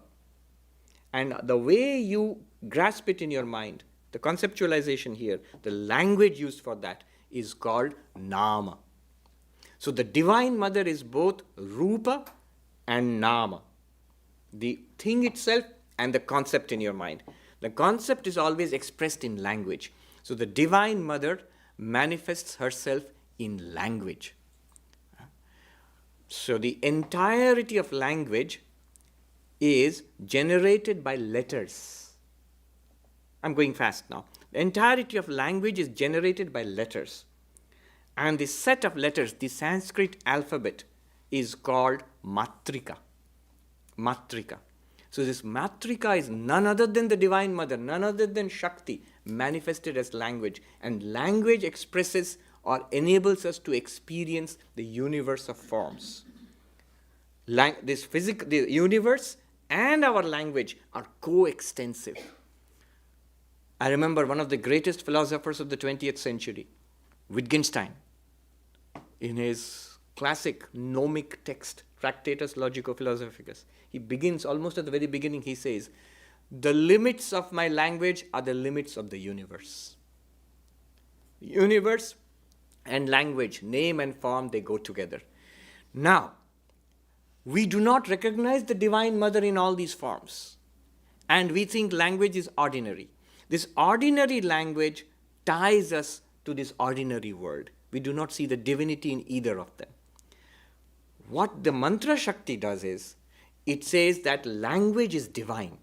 And the way you grasp it in your mind, the conceptualization here, the language used for that is called Nama. So the Divine Mother is both Rupa and Nama, the thing itself and the concept in your mind. The concept is always expressed in language. So the Divine Mother manifests herself in language. So the entirety of language is generated by letters. I'm going fast now. The entirety of language is generated by letters. And the set of letters, the Sanskrit alphabet, is called Matrika. Matrika. So this Matrika is none other than the Divine Mother, none other than Shakti, manifested as language. And language expresses or enables us to experience the universe of forms. The universe and our language are coextensive. I remember one of the greatest philosophers of the 20th century, Wittgenstein, in his classic gnomic text, Tractatus Logico-Philosophicus, he begins, almost at the very beginning, he says, the limits of my language are the limits of the universe. Universe and language, name and form, they go together. Now, we do not recognize the Divine Mother in all these forms. And we think language is ordinary. This ordinary language ties us to this ordinary world. We do not see the divinity in either of them. What the mantra Shakti does is, it says that language is divine.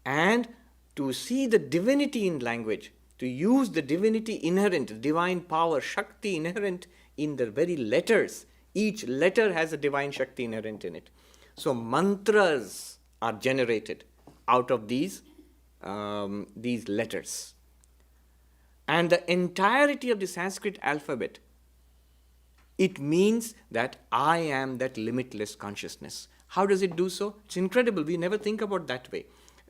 And to see the divinity in language, to use the divinity inherent, the divine power, Shakti inherent in the very letters, each letter has a divine Shakti inherent in it. So mantras are generated out of these letters. And the entirety of the Sanskrit alphabet, it means that I am that limitless consciousness. How does it do so? It's incredible. We never think about that way.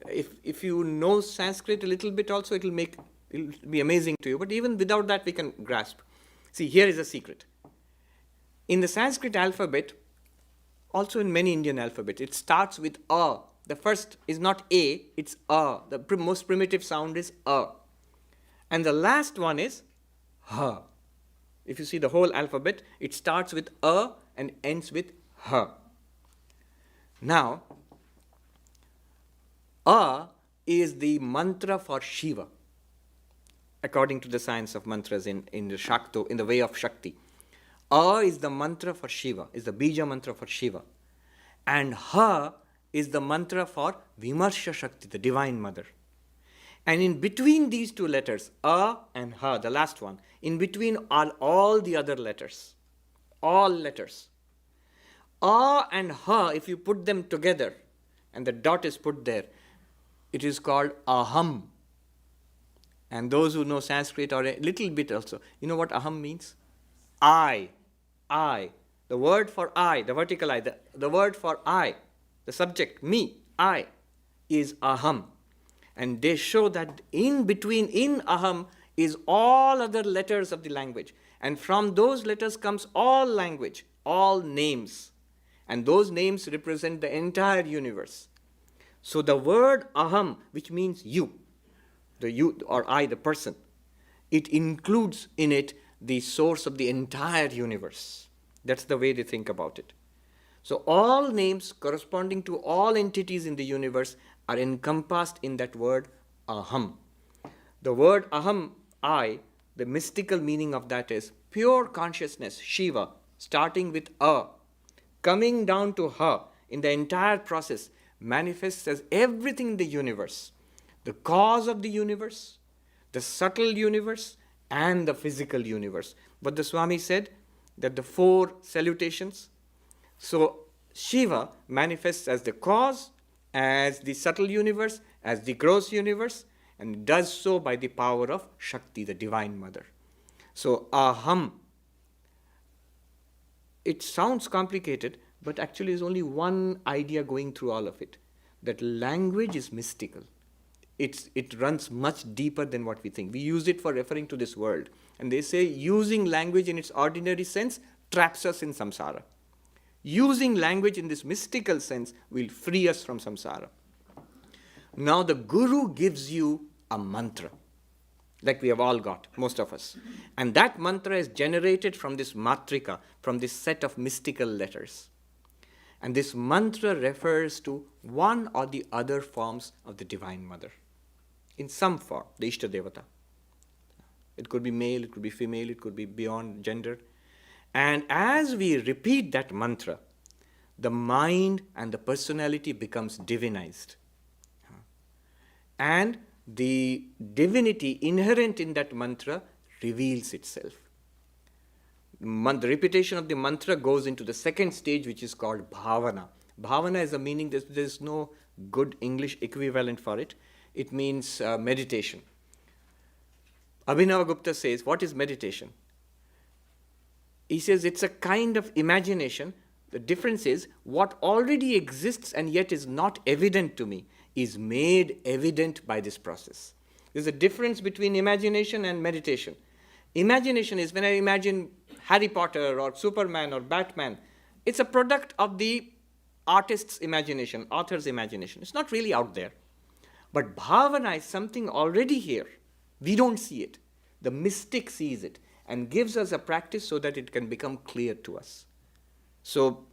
If you know Sanskrit a little bit also, it'll be amazing to you. But even without that, we can grasp. See, here is a secret. In the Sanskrit alphabet, also in many Indian alphabets, it starts with A. The first is not A, it's A. The most primitive sound is A. And the last one is Ha. If you see the whole alphabet, it starts with A and ends with Ha. Now, A is the mantra for Shiva, according to the science of mantras in the way of Shakti. A is the mantra for Shiva, is the bija mantra for Shiva. And Ha is the mantra for Vimarsha Shakti, the Divine Mother. And in between these two letters, A and Ha, the last one, in between are all the other letters. All letters. A and Ha, if you put them together, and the dot is put there, it is called Aham. And those who know Sanskrit or a little bit also, you know what Aham means? I. The word for I, the vertical I, the word for I, the subject, me, I, is Aham. And they show that in Aham is all other letters of the language. And from those letters comes all language, all names. And those names represent the entire universe. So the word Aham, which means you, the you or I, the person, it includes in it the source of the entire universe. That's the way they think about it. So all names corresponding to all entities in the universe are encompassed in that word Aham. The word Aham, I, the mystical meaning of that is pure consciousness, Shiva, starting with A, coming down to Ha, in the entire process, manifests as everything in the universe. The cause of the universe, the subtle universe, and the physical universe. But the Swami said that the four salutations, so Shiva manifests as the cause, as the subtle universe, as the gross universe, and does so by the power of Shakti, the Divine Mother. So Aham, it sounds complicated, but actually is only one idea going through all of it, that language is mystical. It runs much deeper than what we think. We use it for referring to this world. And they say using language in its ordinary sense traps us in samsara. Using language in this mystical sense will free us from samsara. Now the Guru gives you a mantra, like we have all got, most of us. And that mantra is generated from this matrika, from this set of mystical letters. And this mantra refers to one or the other forms of the Divine Mother. In some form, the Ishta Devata. It could be male, it could be female, it could be beyond gender. And as we repeat that mantra, the mind and the personality becomes divinized. And the divinity inherent in that mantra reveals itself. The repetition of the mantra goes into the second stage, which is called bhavana. Bhavana is a meaning, there's no good English equivalent for it. It means meditation. Abhinavagupta says, what is meditation? He says it's a kind of imagination. The difference is what already exists and yet is not evident to me is made evident by this process. There's a difference between imagination and meditation. Imagination is when I imagine Harry Potter or Superman or Batman. It's a product of the artist's imagination, author's imagination. It's not really out there. But bhavana is something already here. We don't see it. The mystic sees it and gives us a practice so that it can become clear to us. So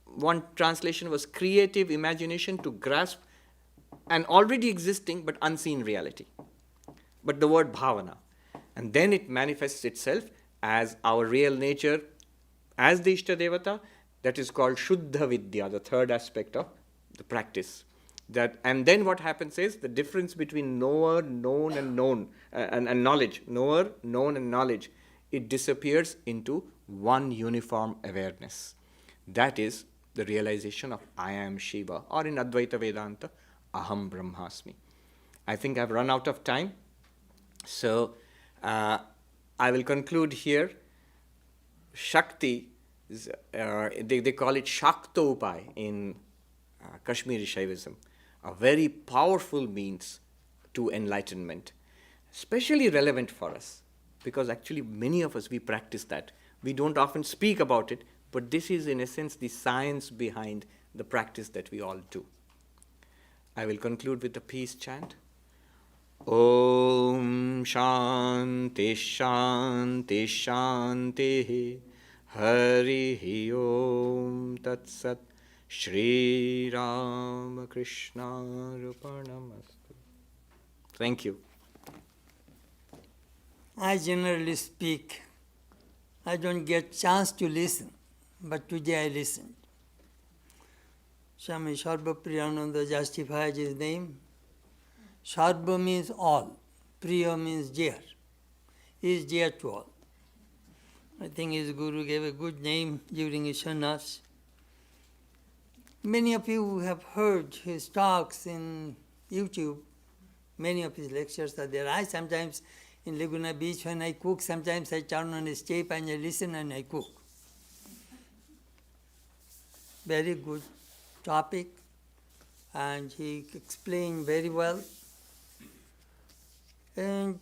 one translation was creative imagination to grasp an already existing but unseen reality. But the word bhavana. And then it manifests itself as our real nature, as the Ishtadevata. That is called Shuddha Vidya, the third aspect of the practice. And then what happens is the difference between knower, known, and known, and knowledge. Knower, known, and knowledge. It disappears into one uniform awareness. That is the realization of I am Shiva, or in Advaita Vedanta, Aham Brahmasmi. I think I've run out of time. So I will conclude here. Shakti, they call it Shaktopai in Kashmiri Shaivism, a very powerful means to enlightenment, especially relevant for us, because actually many of us, we practice that. We don't often speak about it, but this is in essence the science behind the practice that we all do. I will conclude with the peace chant. Om Shanti Shanti Shanti Hari Om Tat Sat Shri Ramakrishna Order. Thank you. I generally speak. I don't get chance to listen, but today I listened. Swami Sarvapriyananda justifies his name. Sarva means all. Priya means dear. He is dear to all. I think his guru gave a good name during his sannyas. Many of you have heard his talks in YouTube. Many of his lectures are there. I sometimes, in Laguna Beach, when I cook, sometimes I turn on his tape and I listen and I cook. Very good topic, and he explained very well. And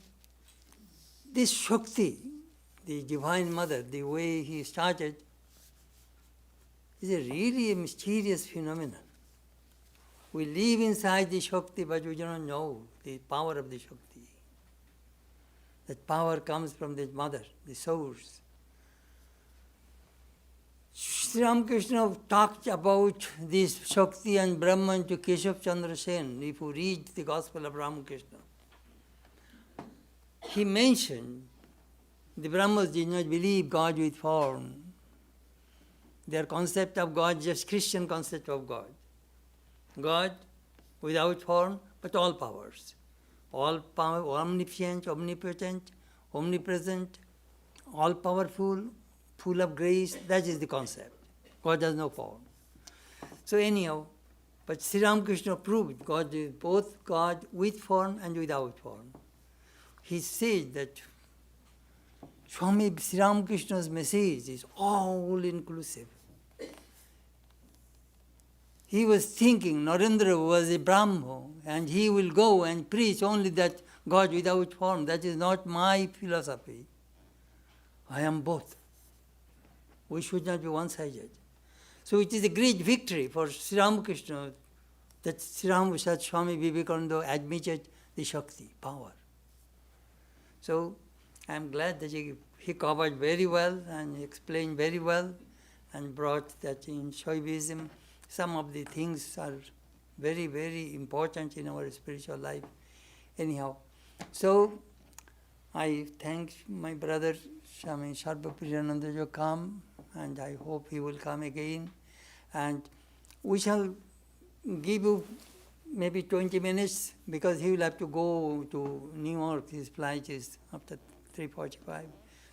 this Shakti, the Divine Mother, the way he started, is a really mysterious phenomenon. We live inside the Shakti, but we do not know the power of the Shakti. That power comes from the Mother, the source. Sri Ramakrishna talked about this Shakti and Brahman to Keshav Chandra Sen, if you read the Gospel of Ramakrishna. He mentioned the Brahmas did not believe God with form. Their concept of God, just Christian concept of God. God without form, but all powers. All power, omniscient, omnipotent, omnipresent, all powerful, full of grace. That is the concept. God has no form. So anyhow, but Sri Ramakrishna proved God is both God with form and without form. He said that Swami Sri Ramakrishna's message is all inclusive. He was thinking Narendra was a Brahmo and he will go and preach only that God without form. That is not my philosophy. I am both. We should not be one-sided. So it is a great victory for Sri Ramakrishna that Swami Vivekananda admitted the Shakti, power. So I am glad that he covered very well and explained very well and brought that in Shaivism some of the things are very, very important in our spiritual life. Anyhow, so I thank my brother Swami Sarvapriyananda to come, and I hope he will come again. And we shall give you maybe 20 minutes because he will have to go to New York. His flight is after 3:45.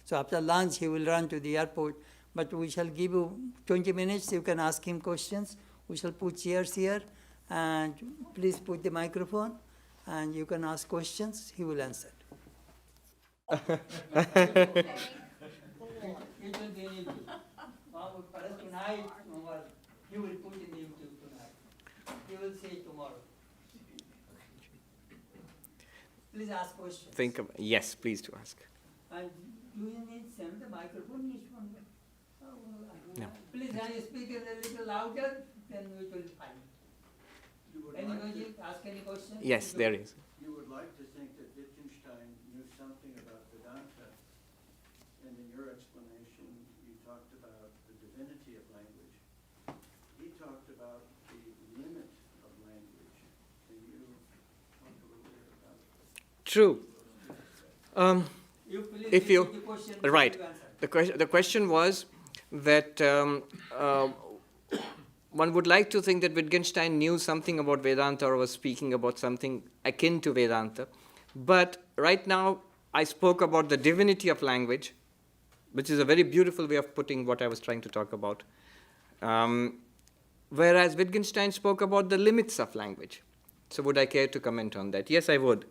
So after lunch, he will run to the airport. But we shall give you 20 minutes. You can ask him questions. We shall put chairs here. And please put the microphone. And you can ask questions. He will answer. It will be in YouTube. Tonight, he will put in YouTube tonight. He will say tomorrow. Please ask questions. Yes, please do ask. And do you need the microphone? No. Please, can you speak a little louder? Then we will find. Anybody ask any questions? Yes, there is. You would like to think that Wittgenstein knew something about Vedanta, and in your explanation, you talked about the divinity of language. He talked about the limit of language. Can you talk a little bit about that? True. If you the question, right, you answer. the question was that one would like to think that Wittgenstein knew something about Vedanta or was speaking about something akin to Vedanta. But right now, I spoke about the divinity of language, which is a very beautiful way of putting what I was trying to talk about. Whereas Wittgenstein spoke about the limits of language. So would I care to comment on that? Yes, I would.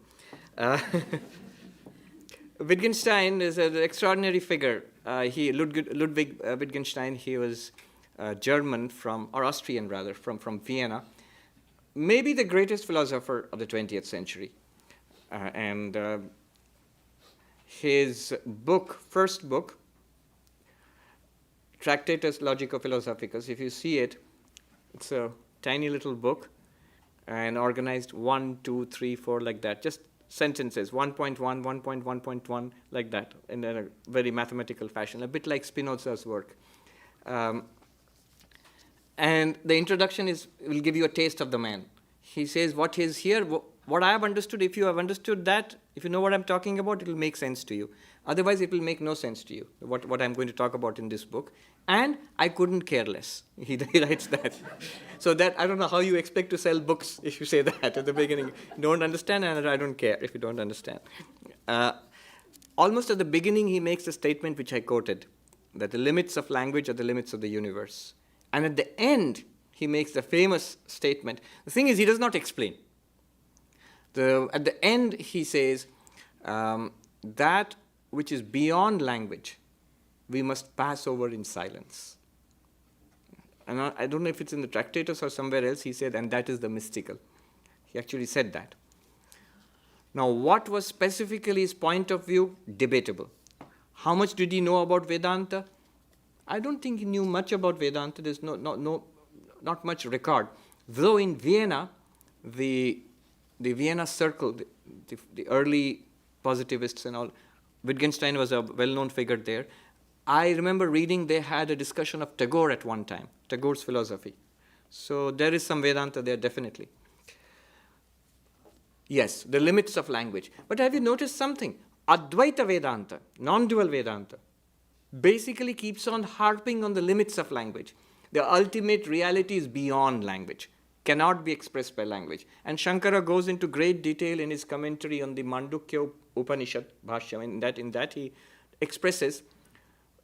Wittgenstein is an extraordinary figure. Ludwig Wittgenstein, he was German or Austrian rather, from Vienna. Maybe the greatest philosopher of the 20th century. And his first book, Tractatus Logico-Philosophicus, if you see it, it's a tiny little book and organized 1, 2, 3, 4 like that, just sentences, 1.1, 1.1.1, like that, in a very mathematical fashion, a bit like Spinoza's work. And the introduction will give you a taste of the man. He says, what is here, what I have understood, if you have understood that, if you know what I'm talking about, it will make sense to you. Otherwise, it will make no sense to you, what I'm going to talk about in this book. And I couldn't care less. He writes that. So that, I don't know how you expect to sell books if you say that at the beginning. Don't understand, and I don't care if you don't understand. Almost at the beginning, he makes a statement which I quoted, that the limits of language are the limits of the universe. And at the end, he makes the famous statement. The thing is, he does not explain. At the end, he says, that which is beyond language, we must pass over in silence. And I don't know if it's in the Tractatus or somewhere else, he said, and that is the mystical. He actually said that. Now, what was specifically his point of view? Debatable. How much did he know about Vedanta? I don't think he knew much about Vedanta. There's not much record. Though in Vienna, the Vienna circle, the early positivists and all, Wittgenstein was a well-known figure there. I remember reading they had a discussion of Tagore at one time, Tagore's philosophy. So there is some Vedanta there, definitely. Yes, the limits of language. But have you noticed something? Advaita Vedanta, non-dual Vedanta, basically keeps on harping on the limits of language. The ultimate reality is beyond language, cannot be expressed by language. And Shankara goes into great detail in his commentary on the Mandukya Upanishad Bhashya. In that he expresses,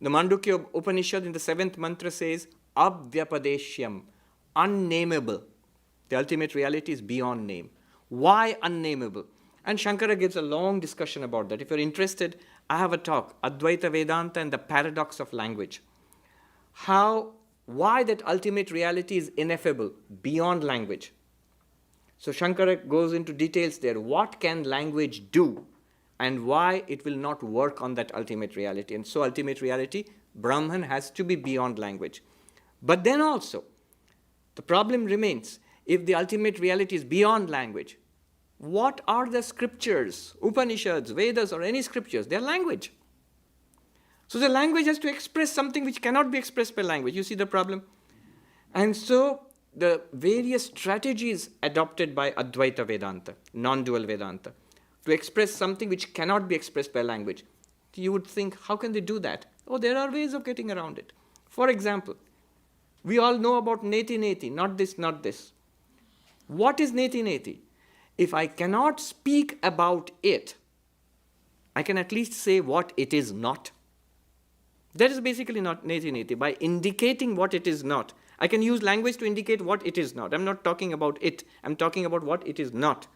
the Mandukya Upanishad in the 7th mantra says, Avyapadeshyam, unnameable. The ultimate reality is beyond name. Why unnameable? And Shankara gives a long discussion about that. If you're interested, I have a talk, Advaita Vedanta and the Paradox of Language. Why that ultimate reality is ineffable, beyond language. So Shankara goes into details there. What can language do? And why it will not work on that ultimate reality. And so ultimate reality, Brahman, has to be beyond language. But then also, the problem remains, if the ultimate reality is beyond language, what are the scriptures, Upanishads, Vedas, or any scriptures? They are language. So the language has to express something which cannot be expressed by language. You see the problem? And so the various strategies adopted by Advaita Vedanta, non-dual Vedanta, to express something which cannot be expressed by language. You would think, how can they do that? Oh, there are ways of getting around it. For example, we all know about neti neti, not this, not this. What is neti neti? If I cannot speak about it, I can at least say what it is not. That is basically not neti-neti. By indicating what it is not, I can use language to indicate what it is not. I'm not talking about it. I'm talking about what it is not.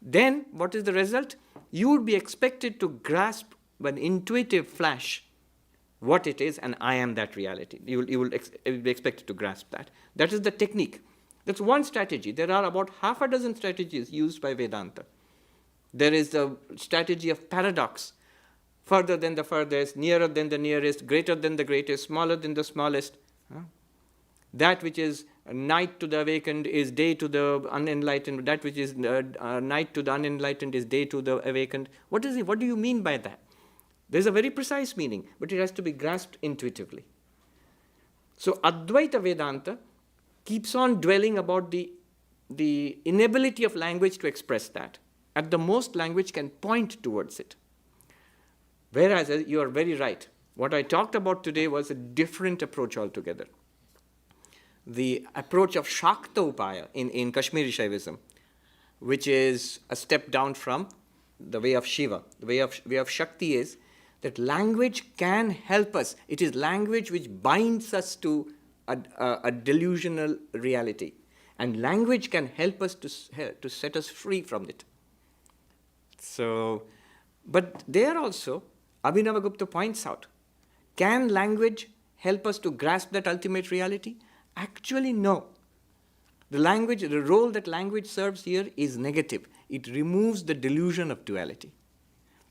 Then, what is the result? You would be expected to grasp an intuitive flash what it is, and I am that reality. You will be expected to grasp that. That is the technique. That's one strategy. There are about half a dozen strategies used by Vedanta. There is the strategy of paradox, further than the furthest, nearer than the nearest, greater than the greatest, smaller than the smallest. That which is night to the awakened is day to the unenlightened. That which is night to the unenlightened is day to the awakened. What is it? What do you mean by that? There's a very precise meaning, but it has to be grasped intuitively. So Advaita Vedanta keeps on dwelling about the inability of language to express that. At the most, language can point towards it. Whereas, you are very right, what I talked about today was a different approach altogether. The approach of Shakta Upaya in Kashmiri Shaivism, which is a step down from the way of Shiva. The way of Shakti is that language can help us. It is language which binds us to a delusional reality. And language can help us to set us free from it. So, but there also, Abhinavagupta points out, can language help us to grasp that ultimate reality? Actually, no. The role that language serves here is negative. It removes the delusion of duality.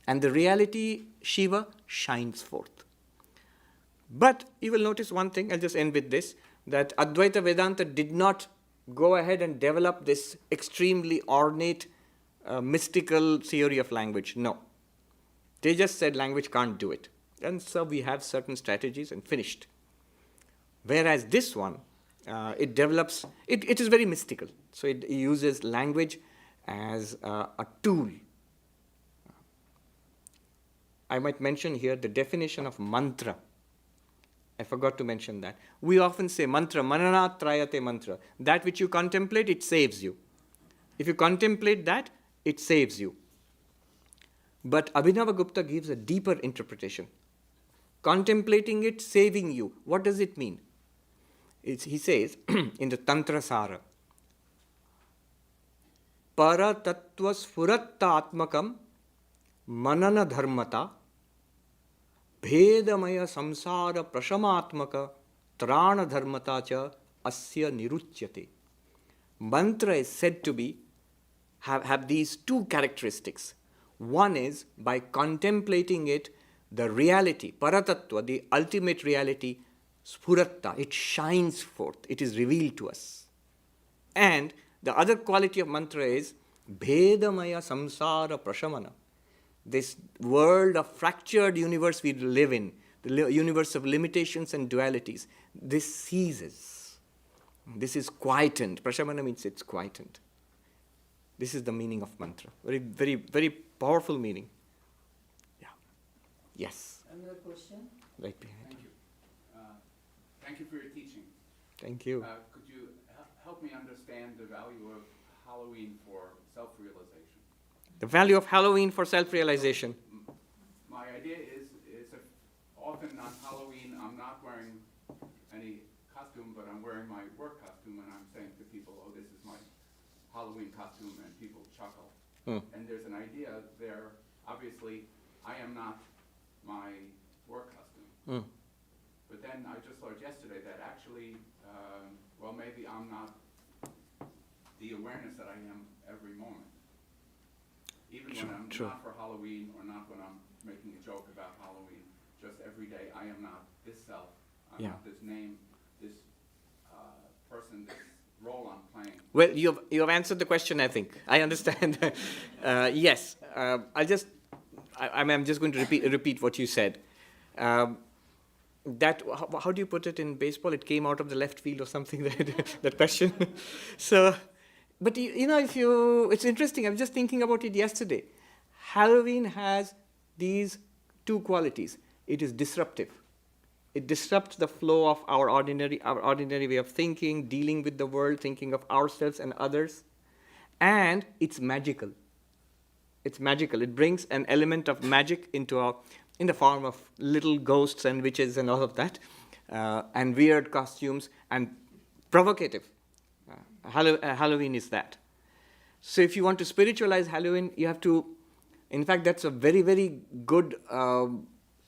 And the reality, Shiva, shines forth. But you will notice one thing, I'll just end with this, that Advaita Vedanta did not go ahead and develop this extremely ornate, mystical theory of language. No. They just said language can't do it. And so we have certain strategies and finished. Whereas this one, it develops, it is very mystical. So it uses language as a tool. I might mention here the definition of mantra. I forgot to mention that. We often say mantra, mananat trayate mantra. That which you contemplate, it saves you. If you contemplate that, it saves you. But Abhinavagupta gives a deeper interpretation. Contemplating it, saving you. What does it mean? He says in the Tantra Sara, para tattva sfuratta atmakam manana dharmata bhedamaya samsara prashamatmaka trana dharmata cha asya niruchyate. Mantra is said to have these two characteristics. One is, by contemplating it, the reality, paratattva, the ultimate reality, sphuratta, it shines forth, it is revealed to us. And the other quality of mantra is bhedamaya samsara prashamana. This world of fractured universe we live in, the universe of limitations and dualities, this ceases. This is quietened. Prashamana means it's quietened. This is the meaning of mantra. Very, very, very powerful meaning. Yeah. Yes. Another question? Right behind. Thank you. Thank you for your teaching. Thank you. Could you help me understand the value of Halloween for self-realization? The value of Halloween for self-realization. My idea is if often on Halloween I'm not wearing any costume, but I'm wearing my work costume, and I'm saying to people, oh, this is my Halloween costume, and people chuckle. And there's an idea there, obviously, I am not my work costume. But then I just learned yesterday that actually, well, maybe I'm not the awareness that I am every moment. Even when I'm not for Halloween, or not when I'm making a joke about Halloween, just every day I am not this self, I'm not this name, this person, this role I'm playing. Well, you have answered the question, I think. I understand. Yes. I'm just going to repeat what you said. That how do you put it in baseball? It came out of the left field or something. That question. So, but it's interesting. I was just thinking about it yesterday. Halloween has these two qualities. It is disruptive. It disrupts the flow of our ordinary way of thinking, dealing with the world, thinking of ourselves and others. And it's magical. It's magical. It brings an element of magic into our... in the form of little ghosts and witches and all of that, and weird costumes and provocative. Halloween is that. So if you want to spiritualize Halloween, you have to, in fact, that's a very, very good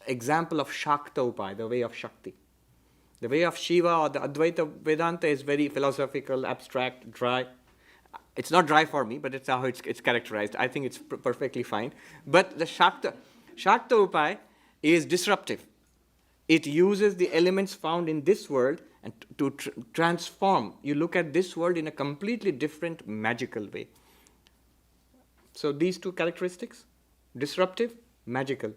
example of Shakta Upai, the way of Shakti. The way of Shiva or the Advaita Vedanta is very philosophical, abstract, dry. It's not dry for me, but it's how it's characterized. I think it's perfectly fine. But the Shakta Upai is disruptive. It uses the elements found in this world and to transform. You look at this world in a completely different, magical way. So these two characteristics, disruptive, magical.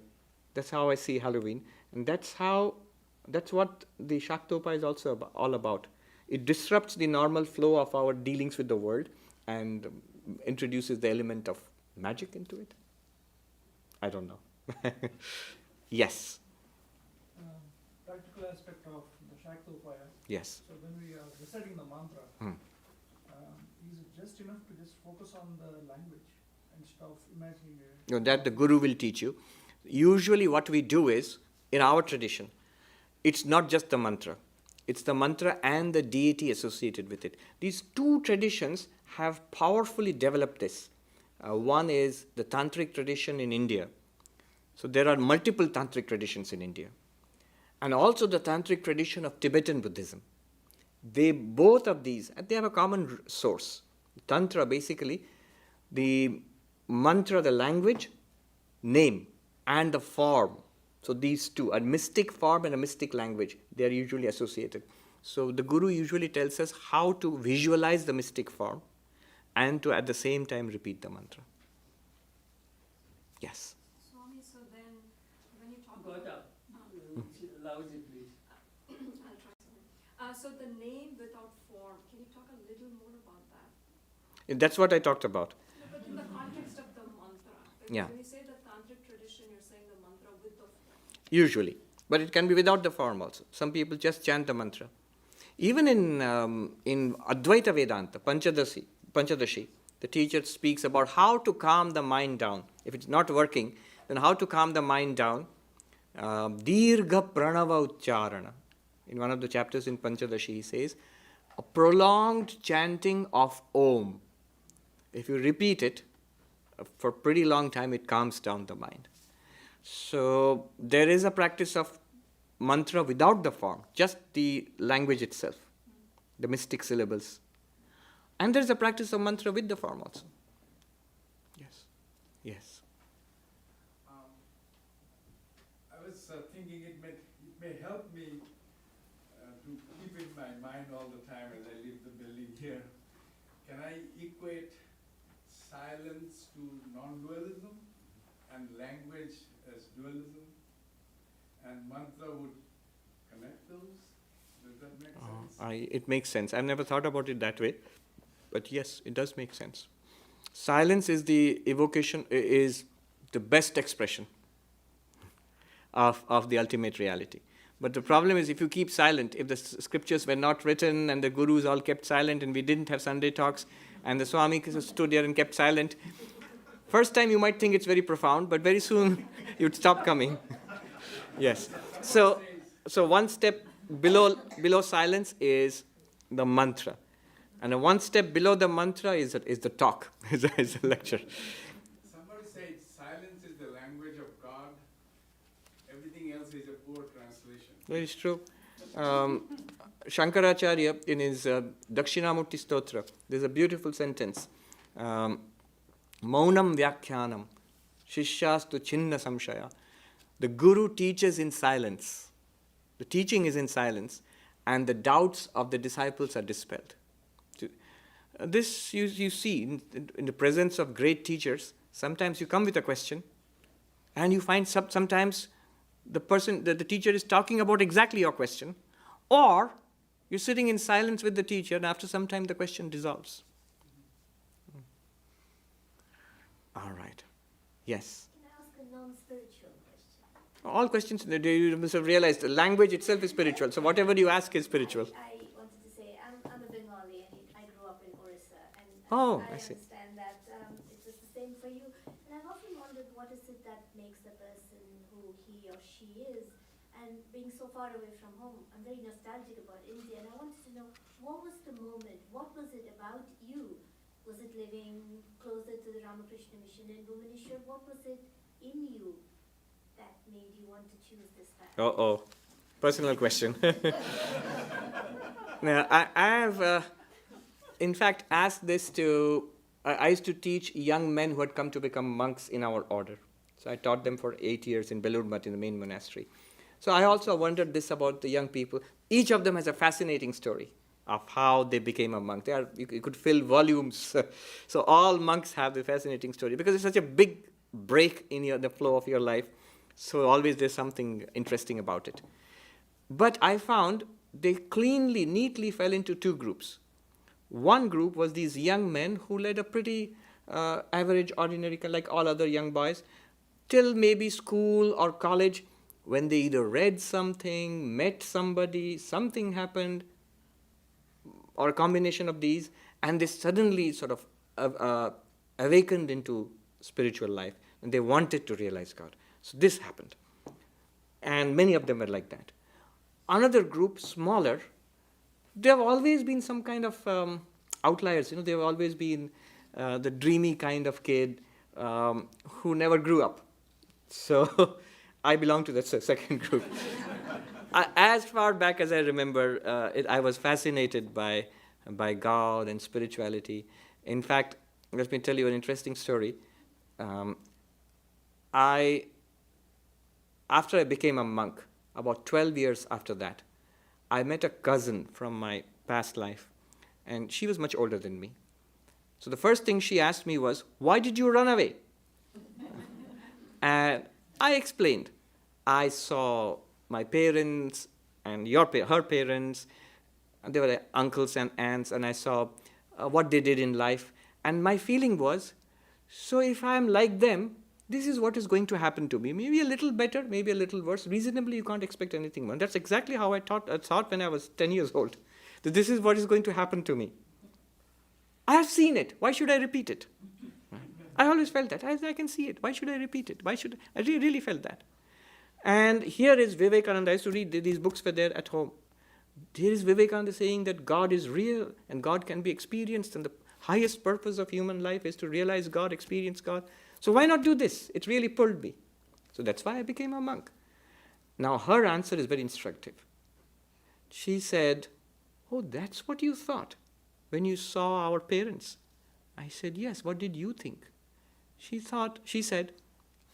That's how I see Halloween. And that's what the Shaktopa is also all about. It disrupts the normal flow of our dealings with the world and introduces the element of magic into it. I don't know. Yes. Practical aspect of the Shaktopaya. Yes. So when we are reciting the mantra, is it just enough to just focus on the language instead of imagining it? No, that the Guru will teach you. Usually what we do is, in our tradition, it's not just the mantra. It's the mantra and the deity associated with it. These two traditions have powerfully developed this. One is the tantric tradition in India. So there are multiple tantric traditions in India. And also the tantric tradition of Tibetan Buddhism. Both of these, they have a common source. Tantra, basically, the mantra, the language, name, and the form. So these two, a mystic form and a mystic language, they are usually associated. So the Guru usually tells us how to visualize the mystic form and to at the same time repeat the mantra. Yes. Swami, so then when you talk Got about... up. Loudly, please. I'll try something. So the name without form, can you talk a little more about that? That's what I talked about. No, but in the context of the mantra. Because Yeah. when you say the tantric tradition, you're saying the mantra with the form. Usually. But it can be without the form also. Some people just chant the mantra. Even in Advaita Vedanta, Panchadashi, the teacher speaks about how to calm the mind down. If it's not working, then how to calm the mind down. Dirgha Pranava Ucharana. In one of the chapters in Panchadashi, he says, a prolonged chanting of Om. If you repeat it for a pretty long time, it calms down the mind. So there is a practice of mantra without the form, just the language itself, the mystic syllables. And there is a practice of mantra with the form also. Yes. Yes. I was thinking it may help me to keep in my mind all the time as I leave the building here. Can I equate silence to non-dualism and language as dualism? And mantra would connect those? Does that make sense? It makes sense. I've never thought about it that way. But yes, it does make sense. Silence is the evocation, is the best expression of the ultimate reality. But the problem is if you keep silent, if the scriptures were not written and the gurus all kept silent and we didn't have Sunday talks and the Swami stood there and kept silent, first time you might think it's very profound, but very soon you'd stop coming. Yes. So one step below silence is the mantra. And one step below the mantra is the talk, is a lecture. Somebody said silence is the language of God. Everything else is a poor translation. That is true. Shankaracharya, in his Dakshinamurti Stotra, there's a beautiful sentence. Maunam vyakhyanam, shishyastu chinna samshaya. The Guru teaches in silence. The teaching is in silence, and the doubts of the disciples are dispelled. This you see in the presence of great teachers. Sometimes you come with a question, and you find sometimes the teacher is talking about exactly your question, or you're sitting in silence with the teacher, and after some time the question dissolves. All right. Yes. Can I ask a non-spiritual question? All questions, you must have realized the language itself is spiritual. So whatever you ask is spiritual. I wanted to say, I'm a Bengali and I grew up in Odisha. And Oh, I I see. understand that it was the same for you. And I've often wondered what is it that makes the person who he or she is. And being so far away from home, I'm very nostalgic about India, and I wanted to know, what was the moment? What was it about you? Was it living closer to the Ramakrishna mission in Bhubaneswar? What was it in you that made you want to choose this path? Uh-oh. Personal question. Now, I have, in fact, asked this to, I used to teach young men who had come to become monks in our order. So I taught them for 8 years in Belur Math in the main monastery. So I also wondered this about the young people. Each of them has a fascinating story of how they became a monk. You could fill volumes. So all monks have the fascinating story because it's such a big break in the flow of your life. So always there's something interesting about it. But I found they cleanly, neatly fell into two groups. One group was these young men who led a pretty average, ordinary, like all other young boys, till maybe school or college, when they either read something, met somebody, something happened, or a combination of these, and they suddenly sort of awakened into spiritual life, and they wanted to realize God. So this happened. And many of them were like that. Another group, smaller, there have always been some kind of outliers. They've always been the dreamy kind of kid who never grew up. So I belong to that second group. As far back as I remember, I was fascinated by God and spirituality. In fact, let me tell you an interesting story. After I became a monk, about 12 years after that, I met a cousin from my past life, and she was much older than me. So the first thing she asked me was, "Why did you run away?" And I explained. I saw my parents and her parents, and they were like uncles and aunts, and I saw what they did in life. And my feeling was, so if I'm like them, this is what is going to happen to me. Maybe a little better, maybe a little worse. Reasonably, you can't expect anything more. That's exactly how I thought when I was 10 years old, that this is what is going to happen to me. I have seen it. Why should I repeat it? I always felt that. I can see it. Why should I repeat it? I really felt that. And here is Vivekananda. I used to read these books were there at home. Here is Vivekananda saying that God is real and God can be experienced, and the highest purpose of human life is to realize God, experience God. So why not do this? It really pulled me. So that's why I became a monk. Now her answer is very instructive. She said, "Oh, that's what you thought when you saw our parents." I said, "Yes, what did you think?" She said,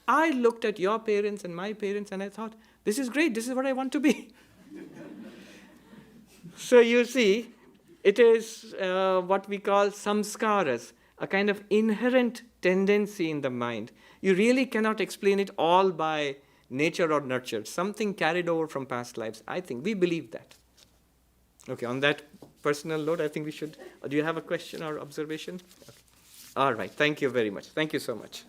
"I looked at your parents and my parents and I thought, this is great, this is what I want to be." So you see, it is what we call samskaras, a kind of inherent tendency in the mind. You really cannot explain it all by nature or nurture. Something carried over from past lives. I think we believe that. Okay, on that personal note, I think we should. Do you have a question or observation? Okay. All right, thank you very much. Thank you so much.